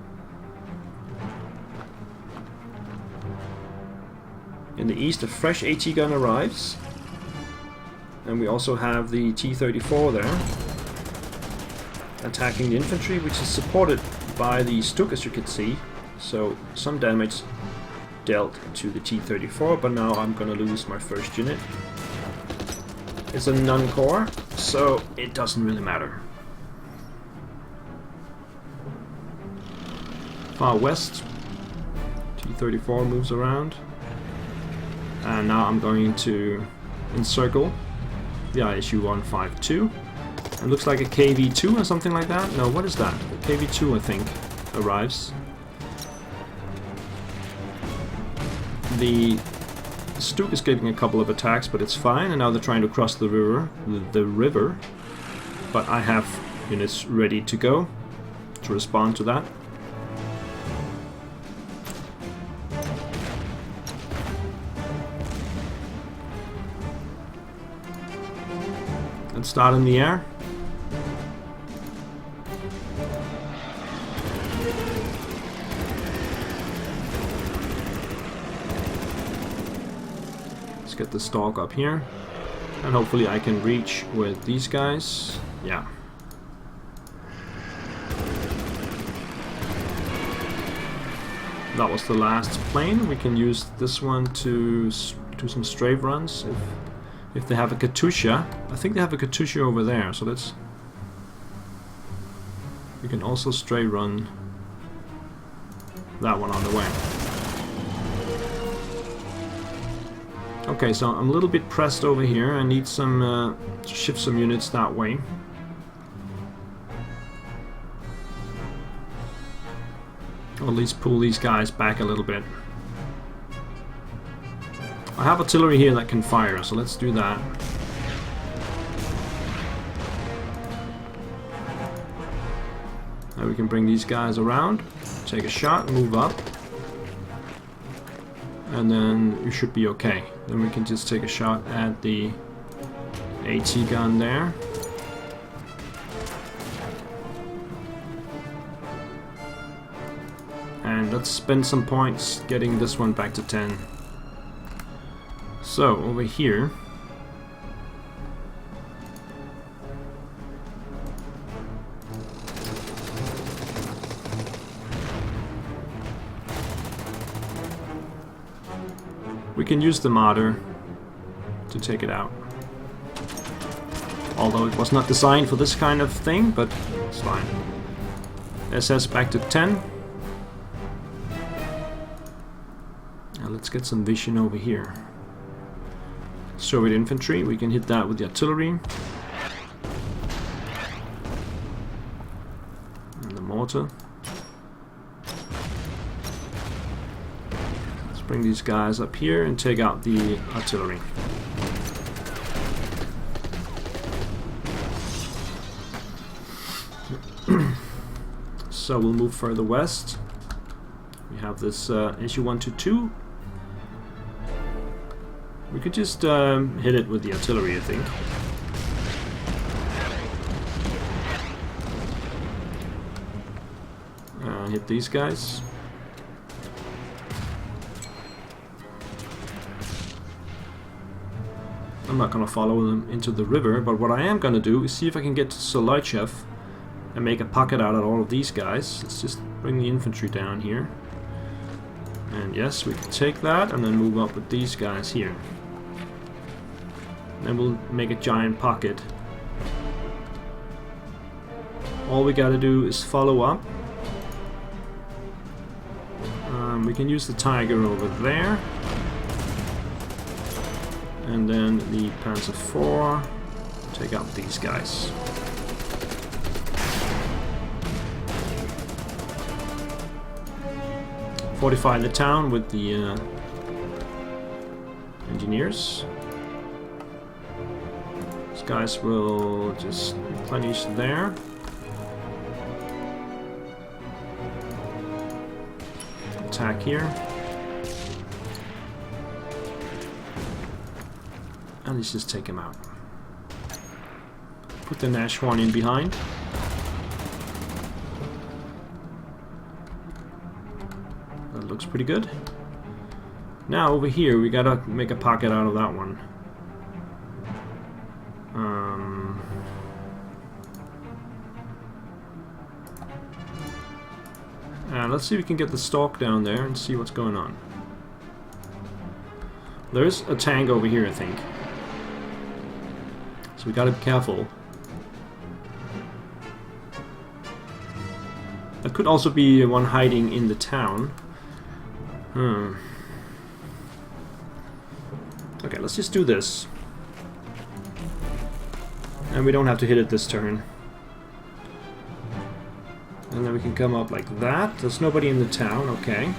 In the east, a fresh AT gun arrives. And we also have the T-34 there, attacking the infantry, which is supported by the Stuk, as you can see. So some damage dealt to the T-34, but now I'm gonna lose my first unit. It's a non-core, so it doesn't really matter. Far west, T-34 moves around. And now I'm going to encircle the ISU 152. It looks like a KV-2 or something like that. No, what is that? A KV-2, I think, arrives. The Stuk is getting a couple of attacks, but it's fine. And now they're trying to cross the river. But I have units ready to go to respond to that. Let's start in the air. Let's get the stalk up here. And hopefully I can reach with these guys. Yeah. That was the last plane. We can use this one to do some strafe runs if they have a Katusha. I think they have a Katusha over there, so we can also stray run that one on the way. Okay, so I'm a little bit pressed over here. I need some to shift some units that way. Or at least pull these guys back a little bit. I have artillery here that can fire, so let's do that. Now we can bring these guys around, take a shot, move up, and then we should be okay. Then we can just take a shot at the AT gun there. And let's spend some points getting this one back to 10. So, over here, we can use the mortar to take it out. Although it was not designed for this kind of thing, but it's fine. SS back to 10. Now let's get some vision over here. Soviet infantry, we can hit that with the artillery. And the mortar. Let's bring these guys up here and take out the artillery. So we'll move further west. We have this issue 122. We could just hit it with the artillery, I think. Hit these guys. I'm not gonna follow them into the river, but what I am gonna do is see if I can get to Solochev and make a pocket out of all of these guys. Let's just bring the infantry down here. And yes, we can take that and then move up with these guys here. Then we'll make a giant pocket. All we gotta do is follow up. We can use the Tiger over there. And then the Panzer IV. Take out these guys. Fortify the town with the engineers. These guys will just replenish there. Attack here. And let's just take him out. Put the Nash one in behind. That looks pretty good. Now over here we gotta make a pocket out of that one. And let's see if we can get the stalk down there and see what's going on. There's a tank over here, I think. So we gotta be careful. There could also be one hiding in the town. Okay, let's just do this. And we don't have to hit it this turn. And then we can come up like that. There's nobody in the town, okay.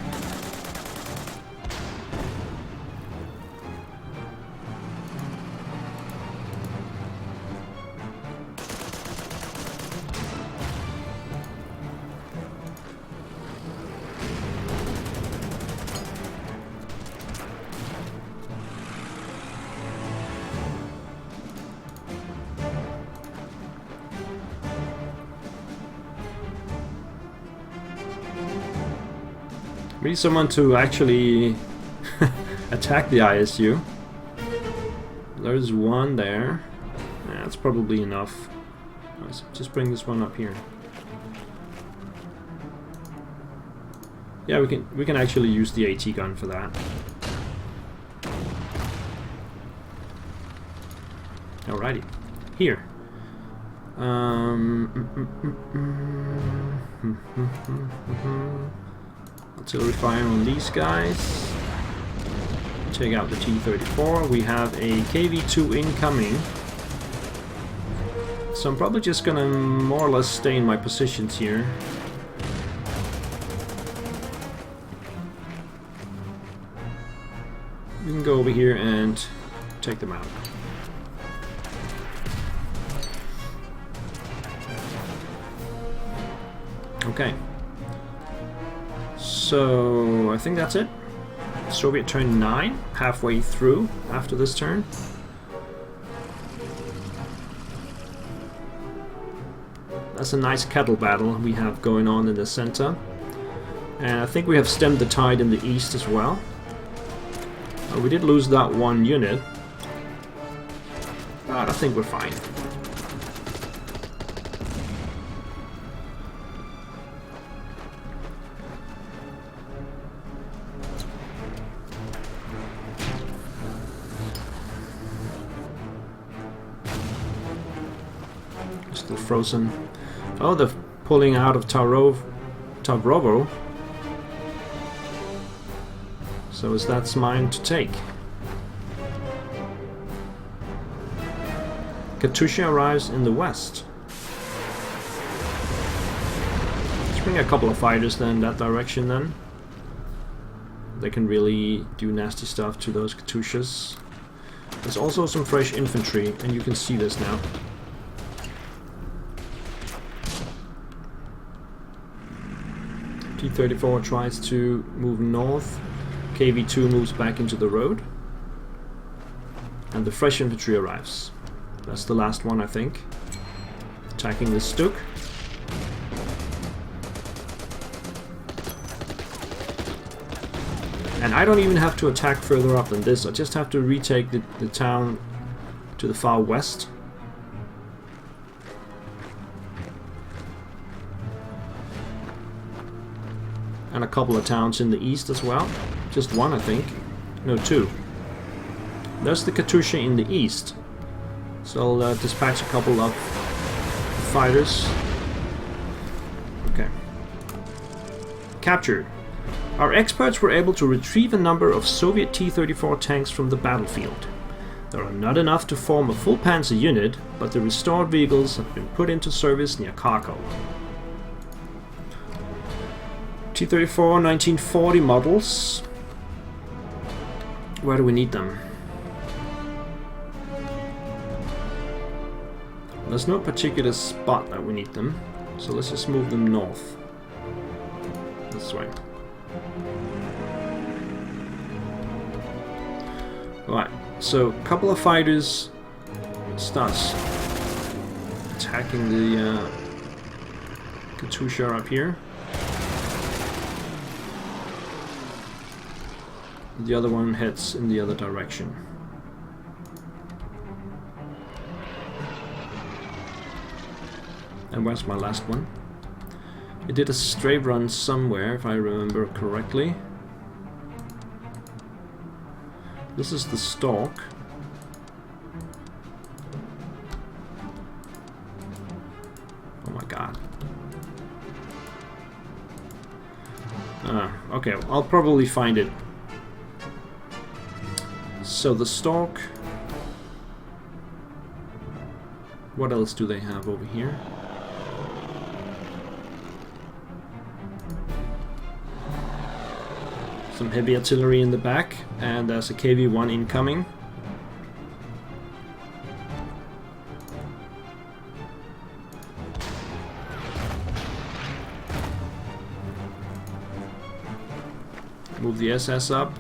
We need someone to actually attack the ISU. There's one there. Yeah, that's probably enough. Let's just bring this one up here. Yeah, we can actually use the AT gun for that. Alrighty, here. Artillery fire on these guys. Take out the T-34. We have a KV-2 incoming. So I'm probably just gonna more or less stay in my positions here. We can go over here and take them out. Okay. So I think that's it. Soviet turn 9, halfway through after this turn. That's a nice cattle battle we have going on in the center. And I think we have stemmed the tide in the east as well. We did lose that one unit, but I think we're fine. Still frozen. Oh, they're pulling out of Tavrovo. So is that's mine to take. Katusha arrives in the west. Let's bring a couple of fighters then in that direction then. They can really do nasty stuff to those Katushas. There's also some fresh infantry, and you can see this now. T-34 tries to move north. KV-2 moves back into the road. And the fresh infantry arrives. That's the last one, I think. Attacking the Stuk. And I don't even have to attack further up than this. I just have to retake the town to the far west. And a couple of towns in the east as well. Just one, I think. No, two. There's the Katusha in the east. So I'll dispatch a couple of fighters. Okay. Captured. Our experts were able to retrieve a number of Soviet T-34 tanks from the battlefield. There are not enough to form a full panzer unit, but the restored vehicles have been put into service near Kharkov. T-34 1940 models. Where do we need them? there's no particular spot that we need them, so let's just move them north. This way. Right, so a couple of fighters starts attacking the Katusha up here. The other one heads in the other direction. And where's my last one? It did a stray run somewhere, if I remember correctly. This is the stalk. Oh my god. Okay, I'll probably find it. So the stalk. What else do they have over here? Some heavy artillery in the back, and there's a KV-1 incoming. Move the SS up.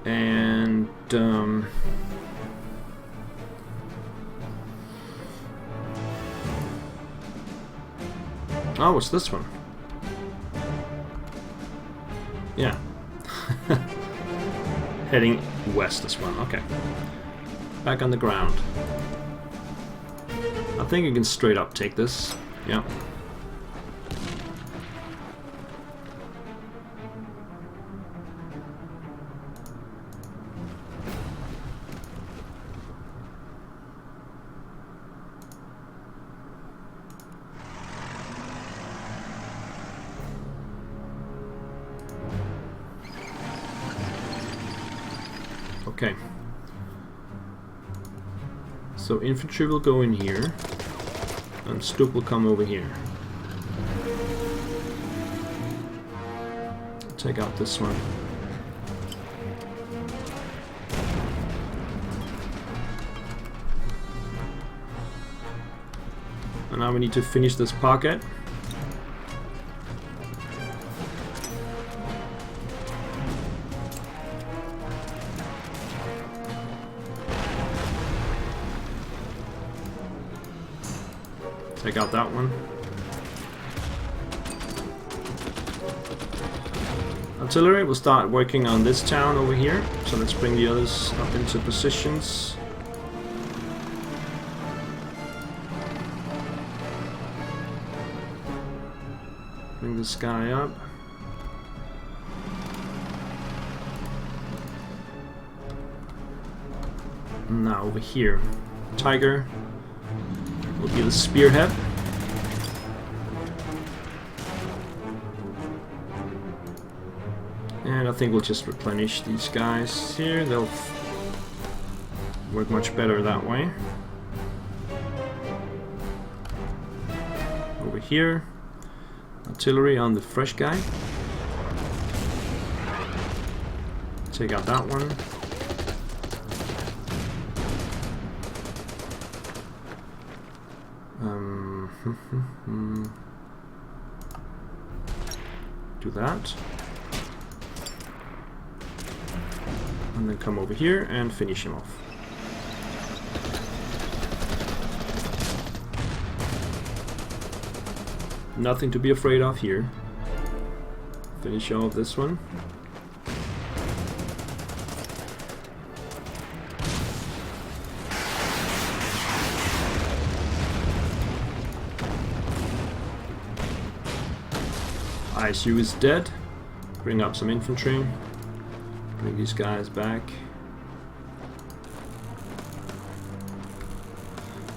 And oh, what's this one? Yeah. Heading west, this one. Okay. Back on the ground. I think I can straight up take this. Yeah. Okay. So infantry will go in here, and Stup will come over here. Take out this one. And now we need to finish this pocket. Take out that one. Artillery will start working on this town over here. So let's bring the others up into positions. Bring this guy up. Now over here. Tiger will be the spearhead. And I think we'll just replenish these guys here. They'll work much better that way. Over here, artillery on the fresh guy. Take out that one. Do that. And then come over here and finish him off. Nothing to be afraid of here. Finish off this one. ISU is dead. Bring up some infantry. Bring these guys back.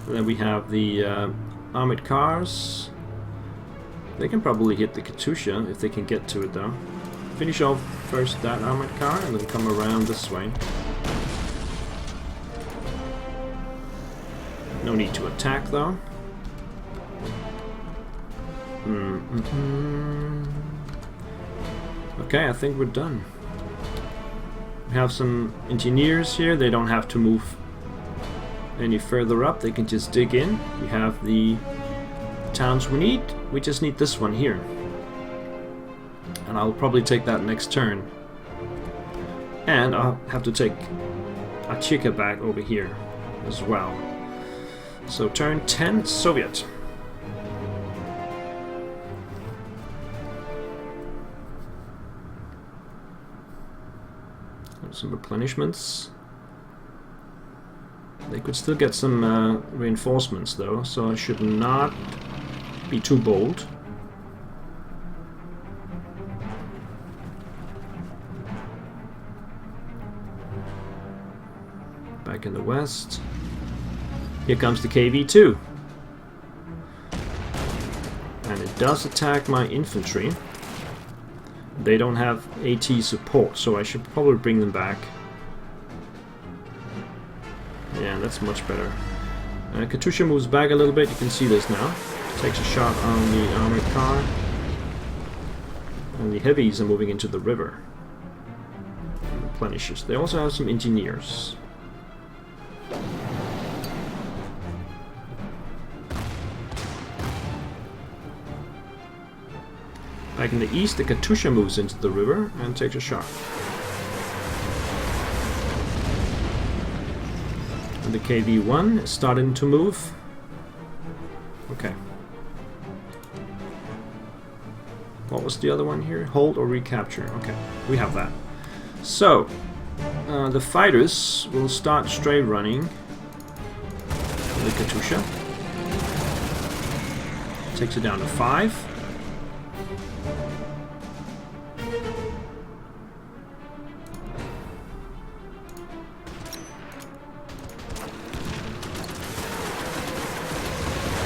And then we have the armored cars. They can probably hit the Katusha if they can get to it though. Finish off first that armored car and then come around this way. No need to attack though. Okay, I think we're done. We have some engineers here. They don't have to move any further up, they can just dig in. We have the towns we need. We just need this one here. And I'll probably take that next turn. And I'll have to take Achika back over here as well. So turn 10, Soviet. Some replenishments. They could still get some reinforcements though, so I should not be too bold. Back in the west. Here comes the KV-2. And it does attack my infantry. They don't have AT support, so I should probably bring them back. Yeah, that's much better. Katusha moves back a little bit, you can see this now. Takes a shot on the armored car. And the heavies are moving into the river. Replenishes. They also have some engineers. Back in the east, the Katusha moves into the river and takes a shot. And the KV-1 is starting to move. Okay. What was the other one here? Hold or recapture. Okay, we have that. So, the fighters will start straight running. The Katusha takes it down to 5.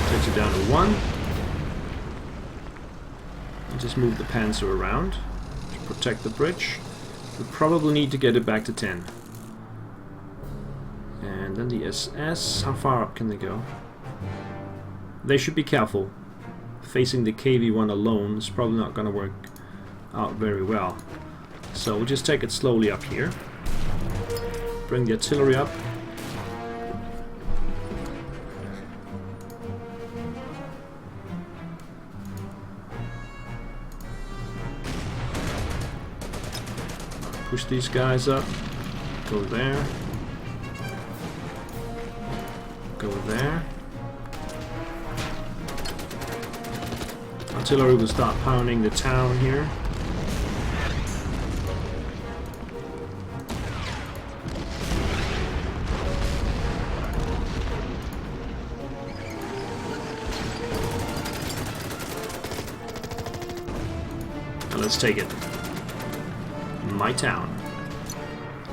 Takes it down to 1. And just move the Panzer around to protect the bridge. We probably need to get it back to 10. And then the SS, how far up can they go? They should be careful. Facing the KV-1 alone is probably not going to work out very well. So we'll just take it slowly up here. Bring the artillery up. Push these guys up. Go there. Go there. Artillery will start pounding the town here. Now let's take it. My town.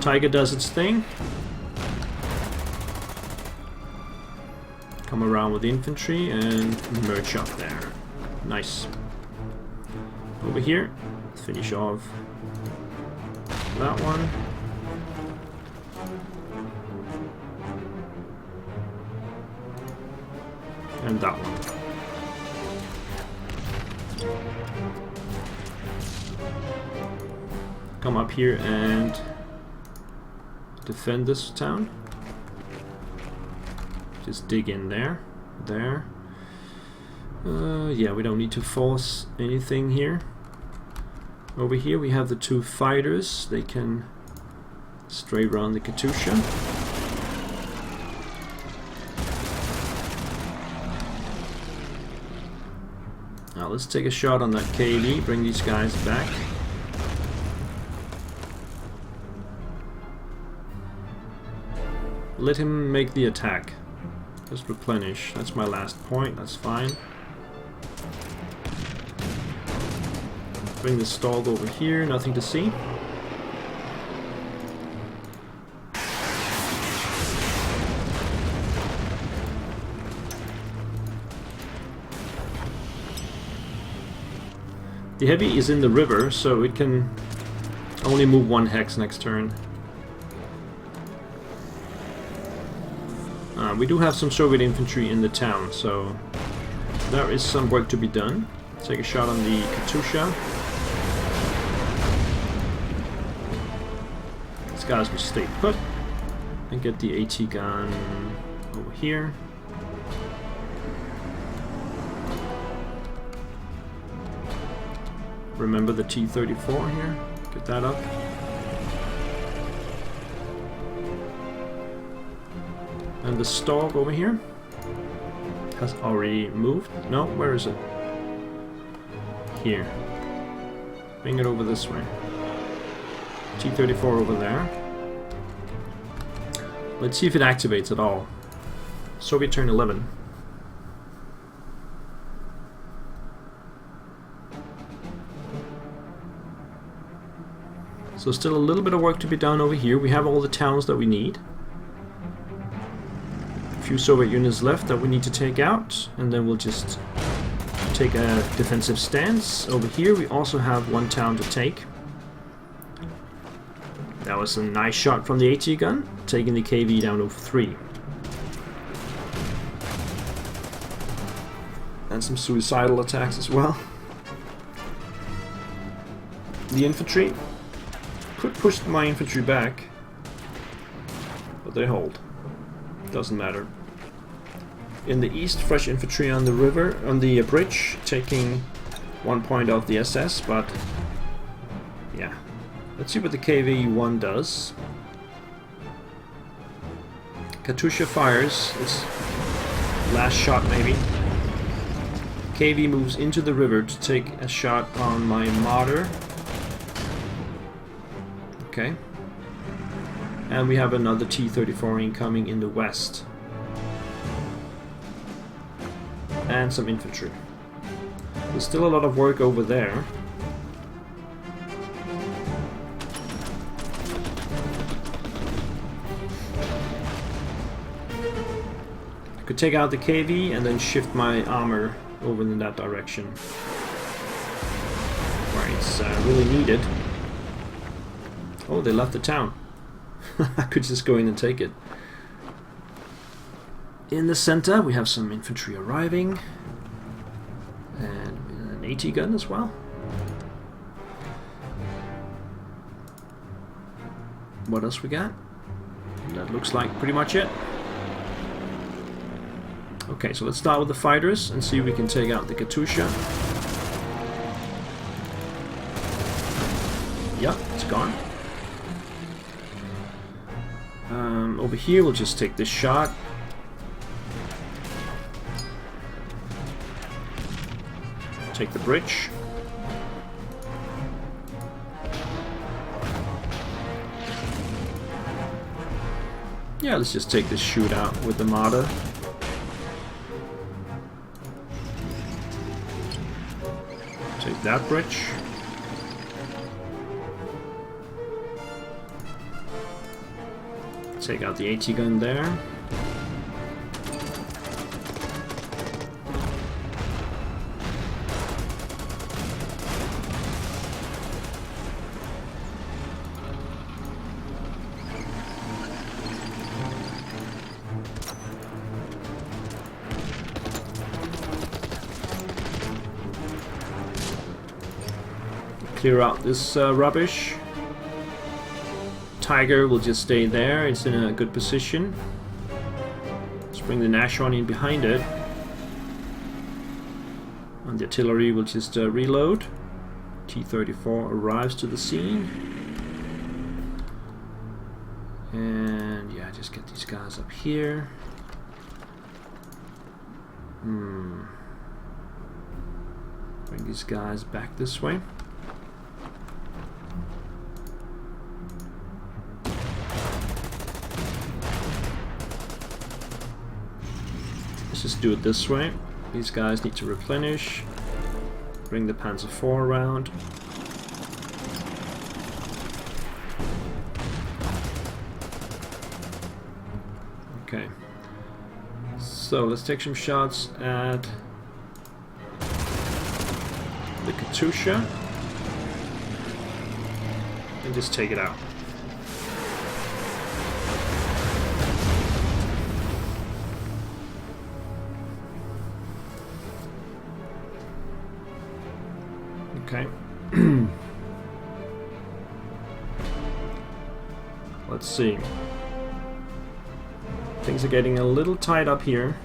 Tiger does its thing. Come around with the infantry and merge up there. Nice. Over here, finish off that one. And that one. Come up here and defend this town. Just dig in there. There. Yeah, we don't need to force anything here. Over here we have the 2 fighters. They can straight run the Katusha. Now let's take a shot on that KV, bring these guys back. Let him make the attack. Just replenish. That's my last point, that's fine. Bring the stalled over here, nothing to see. The heavy is in the river, so it can only move 1 hex next turn. We do have some Soviet infantry in the town, so there is some work to be done. Take a shot on the Katusha. These guys will stay put and get the AT gun over here. Remember the T-34 here? Get that up. And the Stork over here has already moved. No, where is it? Here. Bring it over this way. T-34 over there. Let's see if it activates at all. Soviet turn 11. So still a little bit of work to be done over here. We have all the towns that we need. A few Soviet units left that we need to take out, and then we'll just take a defensive stance. Over here we also have one town to take. That was a nice shot from the AT gun, taking the KV down to 3. And some suicidal attacks as well. The infantry could push my infantry back, but they hold. Doesn't matter. In the east, fresh infantry on the river, on the bridge, taking 1 point off the SS, but yeah. Let's see what the KV-1 does. Katusha fires. It's last shot maybe. KV moves into the river to take a shot on my mortar. Okay. And we have another T-34 incoming in the west. And some infantry. There's still a lot of work over there. I could take out the KV and then shift my armor over in that direction where it's really needed. Oh, they left the town. I could just go in and take it. In the center we have some infantry arriving and an AT gun as well. What else we got? That looks like pretty much it. Okay, so let's start with the fighters and see if we can take out the Katusha. Yep, it's gone. Over here we'll just take this shot. Take the bridge. Yeah, let's just take this shootout with the Marder. Take that bridge. Take out the AT gun there. Clear out this rubbish. Tiger will just stay there, it's in a good position. Let's bring the Nashon in behind it. And the artillery will just reload. T-34 arrives to the scene. And yeah, just get these guys up here. Bring these guys back this way. Just do it this way. These guys need to replenish. Bring the Panzer IV around. Okay. So let's take some shots at the Katusha and just take it out. Okay. Let's see. Things are getting a little tight up here.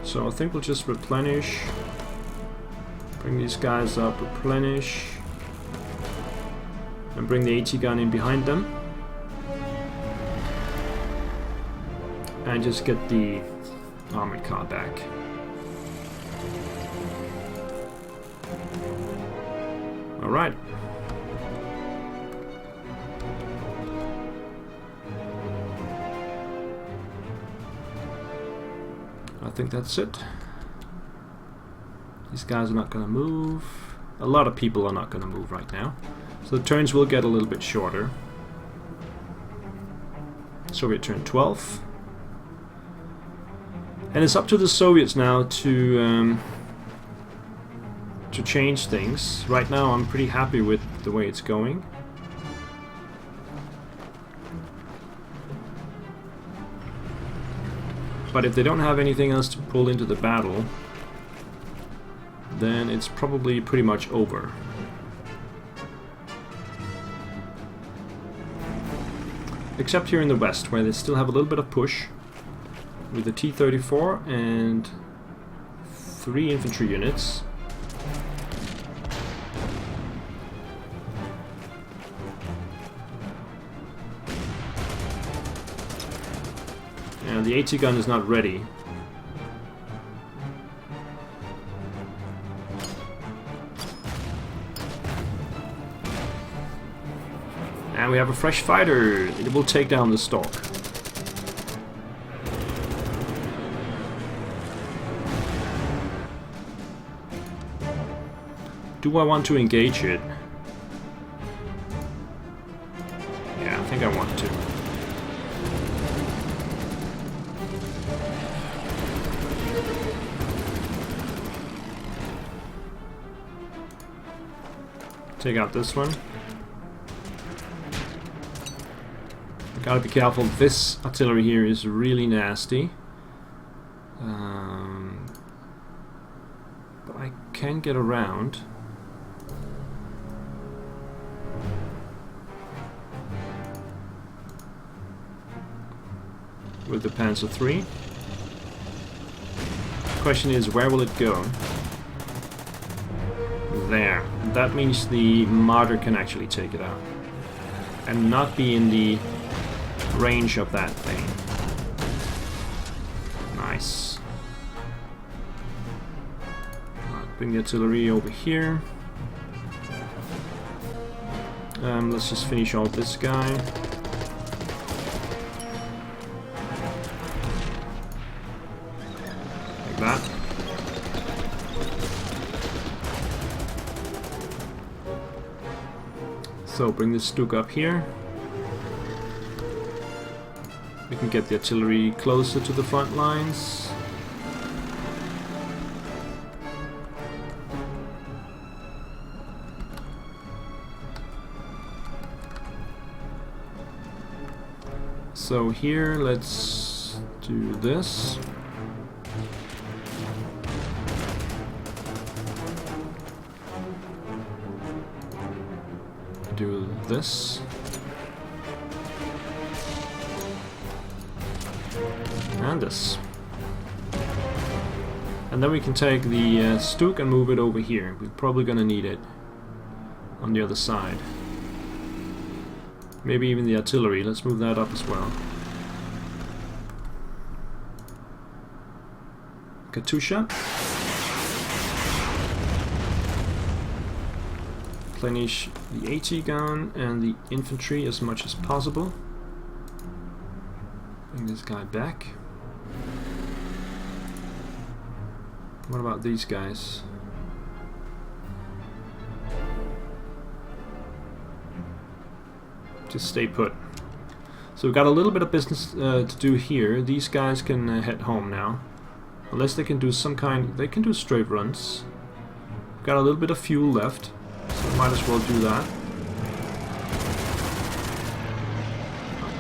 So I think we'll just replenish. Bring these guys up, replenish. And bring the AT gun in behind them. And just get the armored car back. Alright. I think that's it. These guys are not going to move. A lot of people are not going to move right now. So the turns will get a little bit shorter. Soviet turn 12. And it's up to the Soviets now to change things. Right now I'm pretty happy with the way it's going. But if they don't have anything else to pull into the battle, then it's probably pretty much over. Except here in the west, where they still have a little bit of push with the T-34 and 3 infantry units. And the AT gun is not ready. And we have a fresh fighter. It will take down the Stork. Do I want to engage it? Yeah, I think I want to. Take out this one. Gotta be careful, this artillery here is really nasty. But I can get around. With the Panzer III. The question is, where will it go? There. That means the Marder can actually take it out. And not be in the range of that thing. Nice. Right, bring the artillery over here. Let's just finish off this guy. Like that. So bring the Stuk up here. We can get the artillery closer to the front lines. So here, let's do this. Do this. And this. And then we can take the Stuk and move it over here. We're probably gonna need it on the other side. Maybe even the artillery. Let's move that up as well. Katusha. Replenish the AT gun and the infantry as much as possible. Bring this guy back. What about these guys? Just stay put. So we've got a little bit of business to do here. These guys can head home now. Unless they can do some kind... They can do straight runs. We've got a little bit of fuel left. So might as well do that.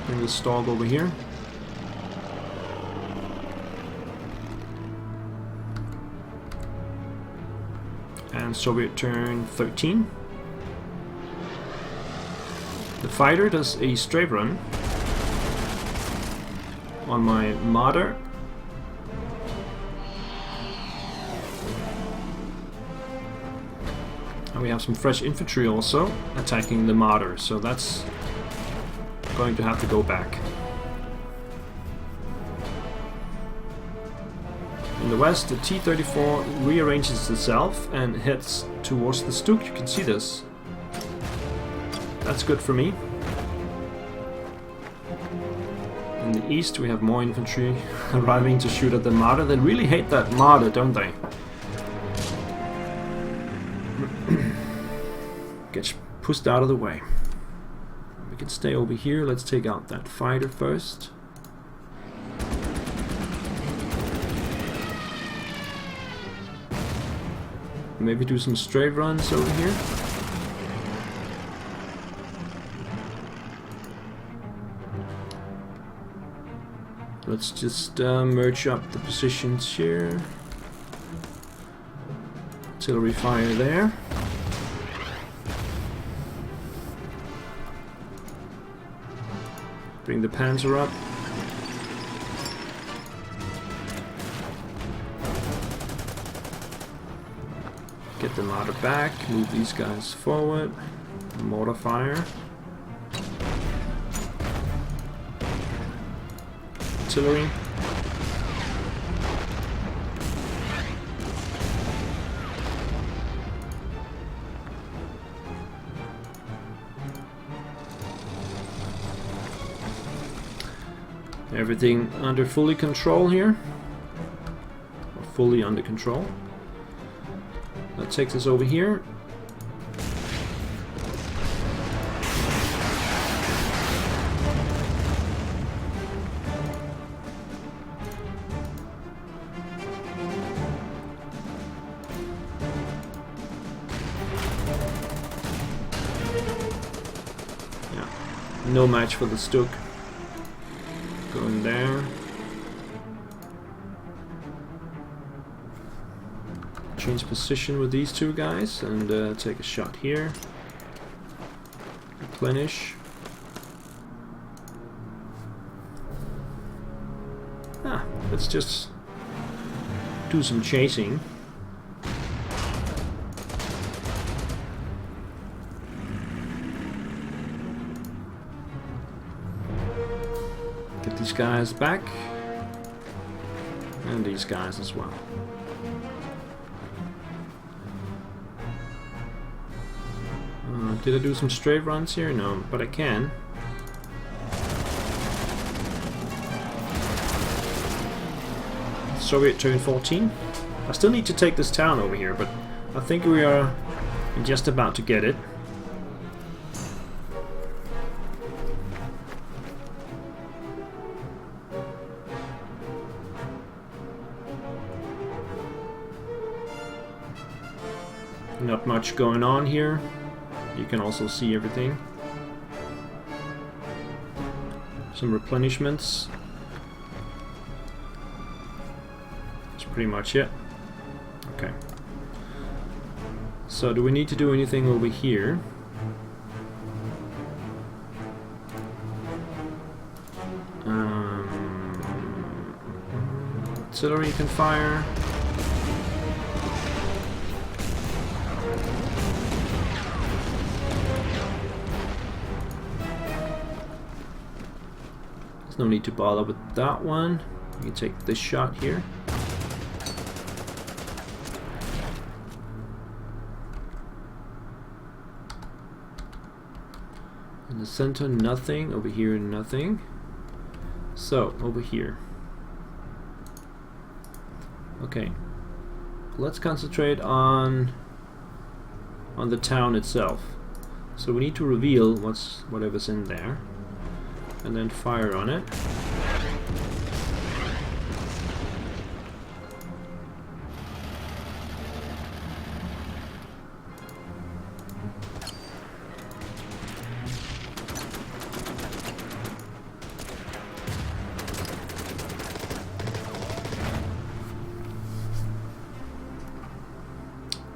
Bring the Stork over here. And Soviet turn 13. The fighter does a strafe run on my martyr. And we have some fresh infantry also attacking the martyr, so that's going to have to go back. In the west, the T-34 rearranges itself and heads towards the Stuk. You can see this. That's good for me. In the east, we have more infantry arriving to shoot at the martyr. They really hate that martyr, don't they? Gets pushed out of the way. We can stay over here. Let's take out that fighter first. Maybe do some straight runs over here. Let's just merge up the positions here. Artillery fire there. Bring the Panzer up. Get the martyr back, move these guys forward. Mortar fire. Artillery. Everything under fully control here, or fully under control. That takes us over here. Yeah, no match for the Stuk. Going there. Change position with these two guys and take a shot here. Replenish. Let's just do some chasing. Get these guys back. And these guys as well. Did I do some straight runs here? No, but I can. Soviet turn 14. I still need to take this town over here, but I think we are just about to get it. Not much going on here. You can also see everything. Some replenishments. That's pretty much it. Okay. So do we need to do anything over here? Artillery can fire. No need to bother with that one. You can take this shot here. In the center, nothing. Over here, nothing. So, over here. Okay. Let's concentrate on the town itself. So we need to reveal whatever's in there. And then fire on it.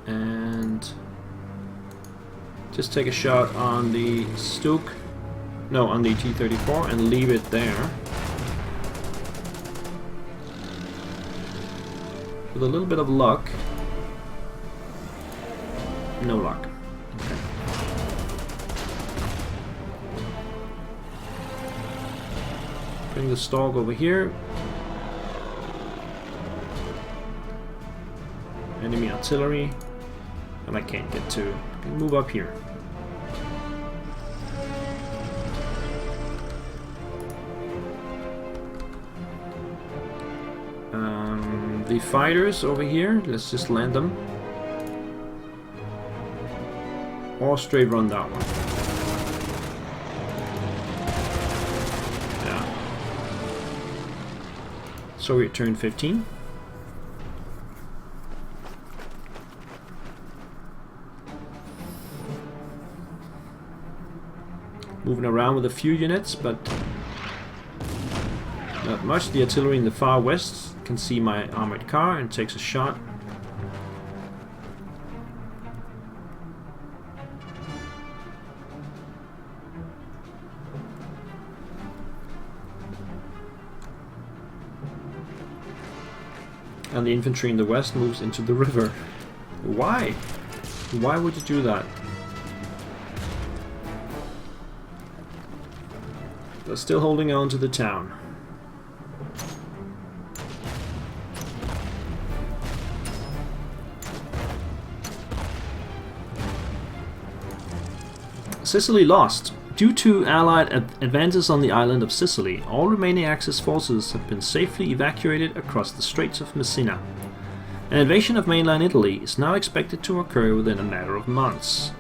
And just take a shot on the Stuk. No, on the T-34 and leave it there. With a little bit of luck. No luck. Okay. Bring the Stork over here. Enemy artillery. And I can't get to. I can move up here. The fighters over here, let's just land them. Or straight run that one. Yeah. Soviet turn 15. Moving around with a few units, but not much. The artillery in the far west can see my armored car and takes a shot. And the infantry in the west moves into the river. Why? Why would you do that? They're still holding on to the town. Sicily lost. Due to Allied advances on the island of Sicily, all remaining Axis forces have been safely evacuated across the Straits of Messina. An invasion of mainland Italy is now expected to occur within a matter of months.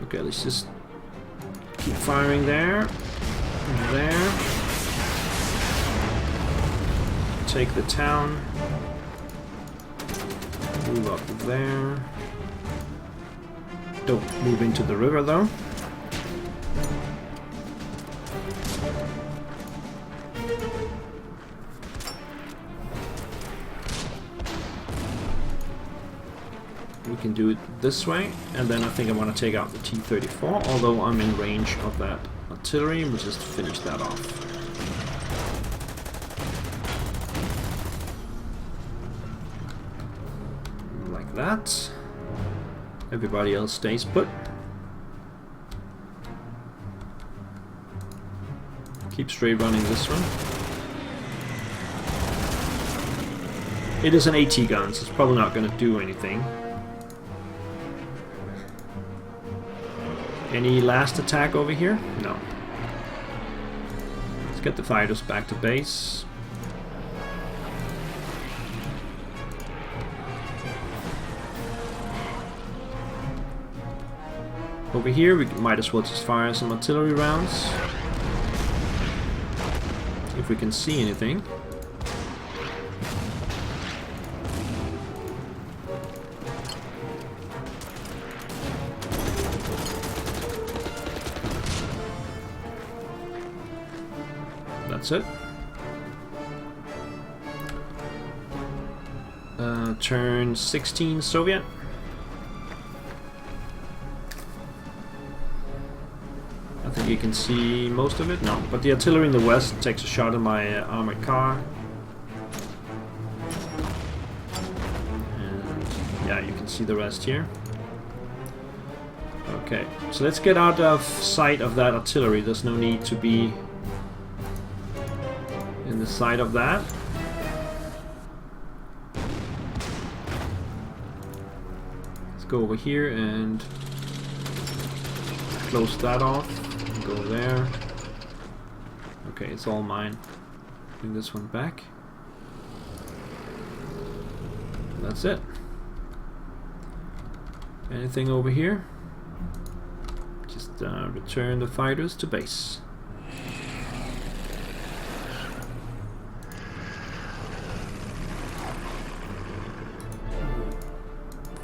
Okay, let's just keep firing there. There. Take the town. Move up there. Don't move into the river though. We can do it this way, and then I think I want to take out the T-34, although I'm in range of that artillery, and we'll just finish that off. Like that. Everybody else stays put. Keep straight running this one. It is an AT gun, so it's probably not going to do anything. Any last attack over here? No. Let's get the fighters back to base. Over here we might as well just fire some artillery rounds. If we can see anything. That's it. Turn 16 Soviet. I think you can see most of it. No, but the artillery in the west takes a shot at my armored car. And yeah, you can see the rest here. Okay, so let's get out of sight of that artillery. There's no need to be in the sight of that. Let's go over here and close that off. Go there. Okay, it's all mine. Bring this one back. That's it. Anything over here? Just return the fighters to base.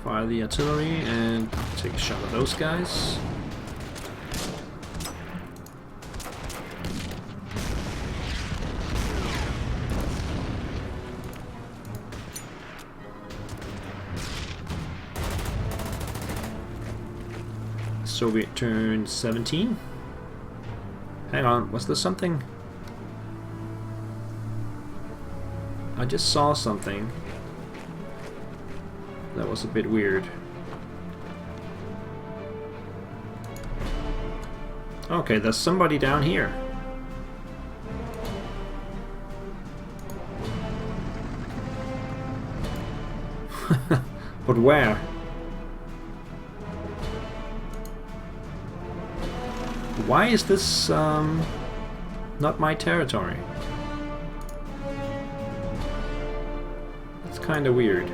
Fire the artillery and take a shot at those guys. Soviet turn 17. Hang on, was there something? I just saw something that was a bit weird. Okay, there's somebody down here. But where? Why is this not my territory? It's kind of weird.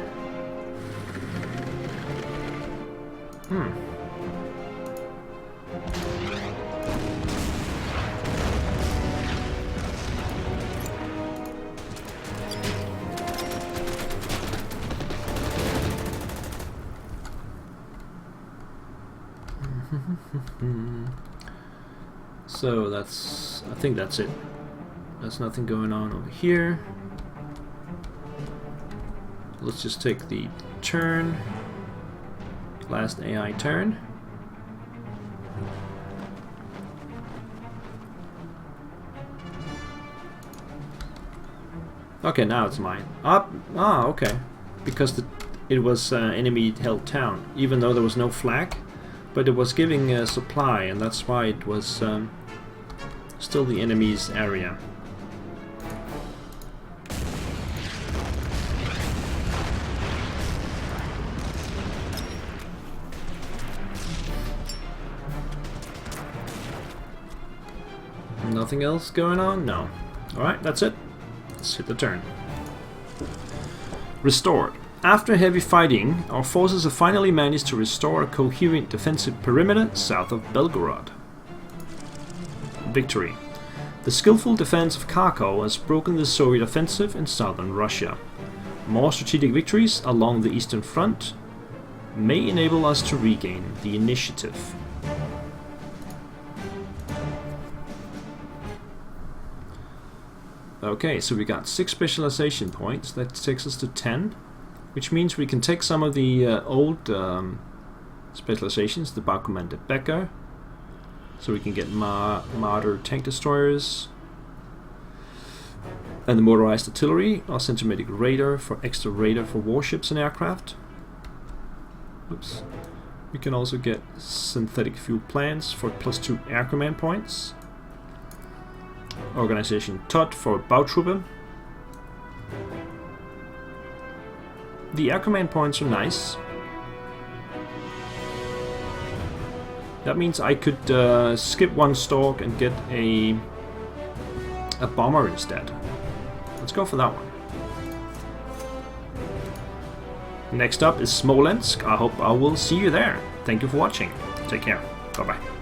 So I think that's it. There's nothing going on over here. Let's just take the turn. Last AI turn. Okay, now it's mine. Okay. Because it was enemy held town, even though there was no flag. But it was giving a supply, and that's why it was still the enemy's area. Nothing else going on? No. Alright, that's it. Let's hit the turn. Restored. After heavy fighting, our forces have finally managed to restore a coherent defensive perimeter south of Belgorod. Victory. The skillful defense of Kharkov has broken the Soviet offensive in southern Russia. More strategic victories along the eastern front may enable us to regain the initiative. Okay, so we got 6 specialization points. That takes us to 10. Which means we can take some of the old specializations, the Baukommando Becker, so we can get Marder tank destroyers, and the motorized artillery, our centrometric radar for extra radar for warships and aircraft. Oops. We can also get synthetic fuel plants for +2 air command points, organization TOT for Bautruppe. The air command points are nice. That means I could skip one stalk and get a bomber instead. Let's go for that one. Next up is Smolensk. I hope I will see you there. Thank you for watching. Take care. Bye bye.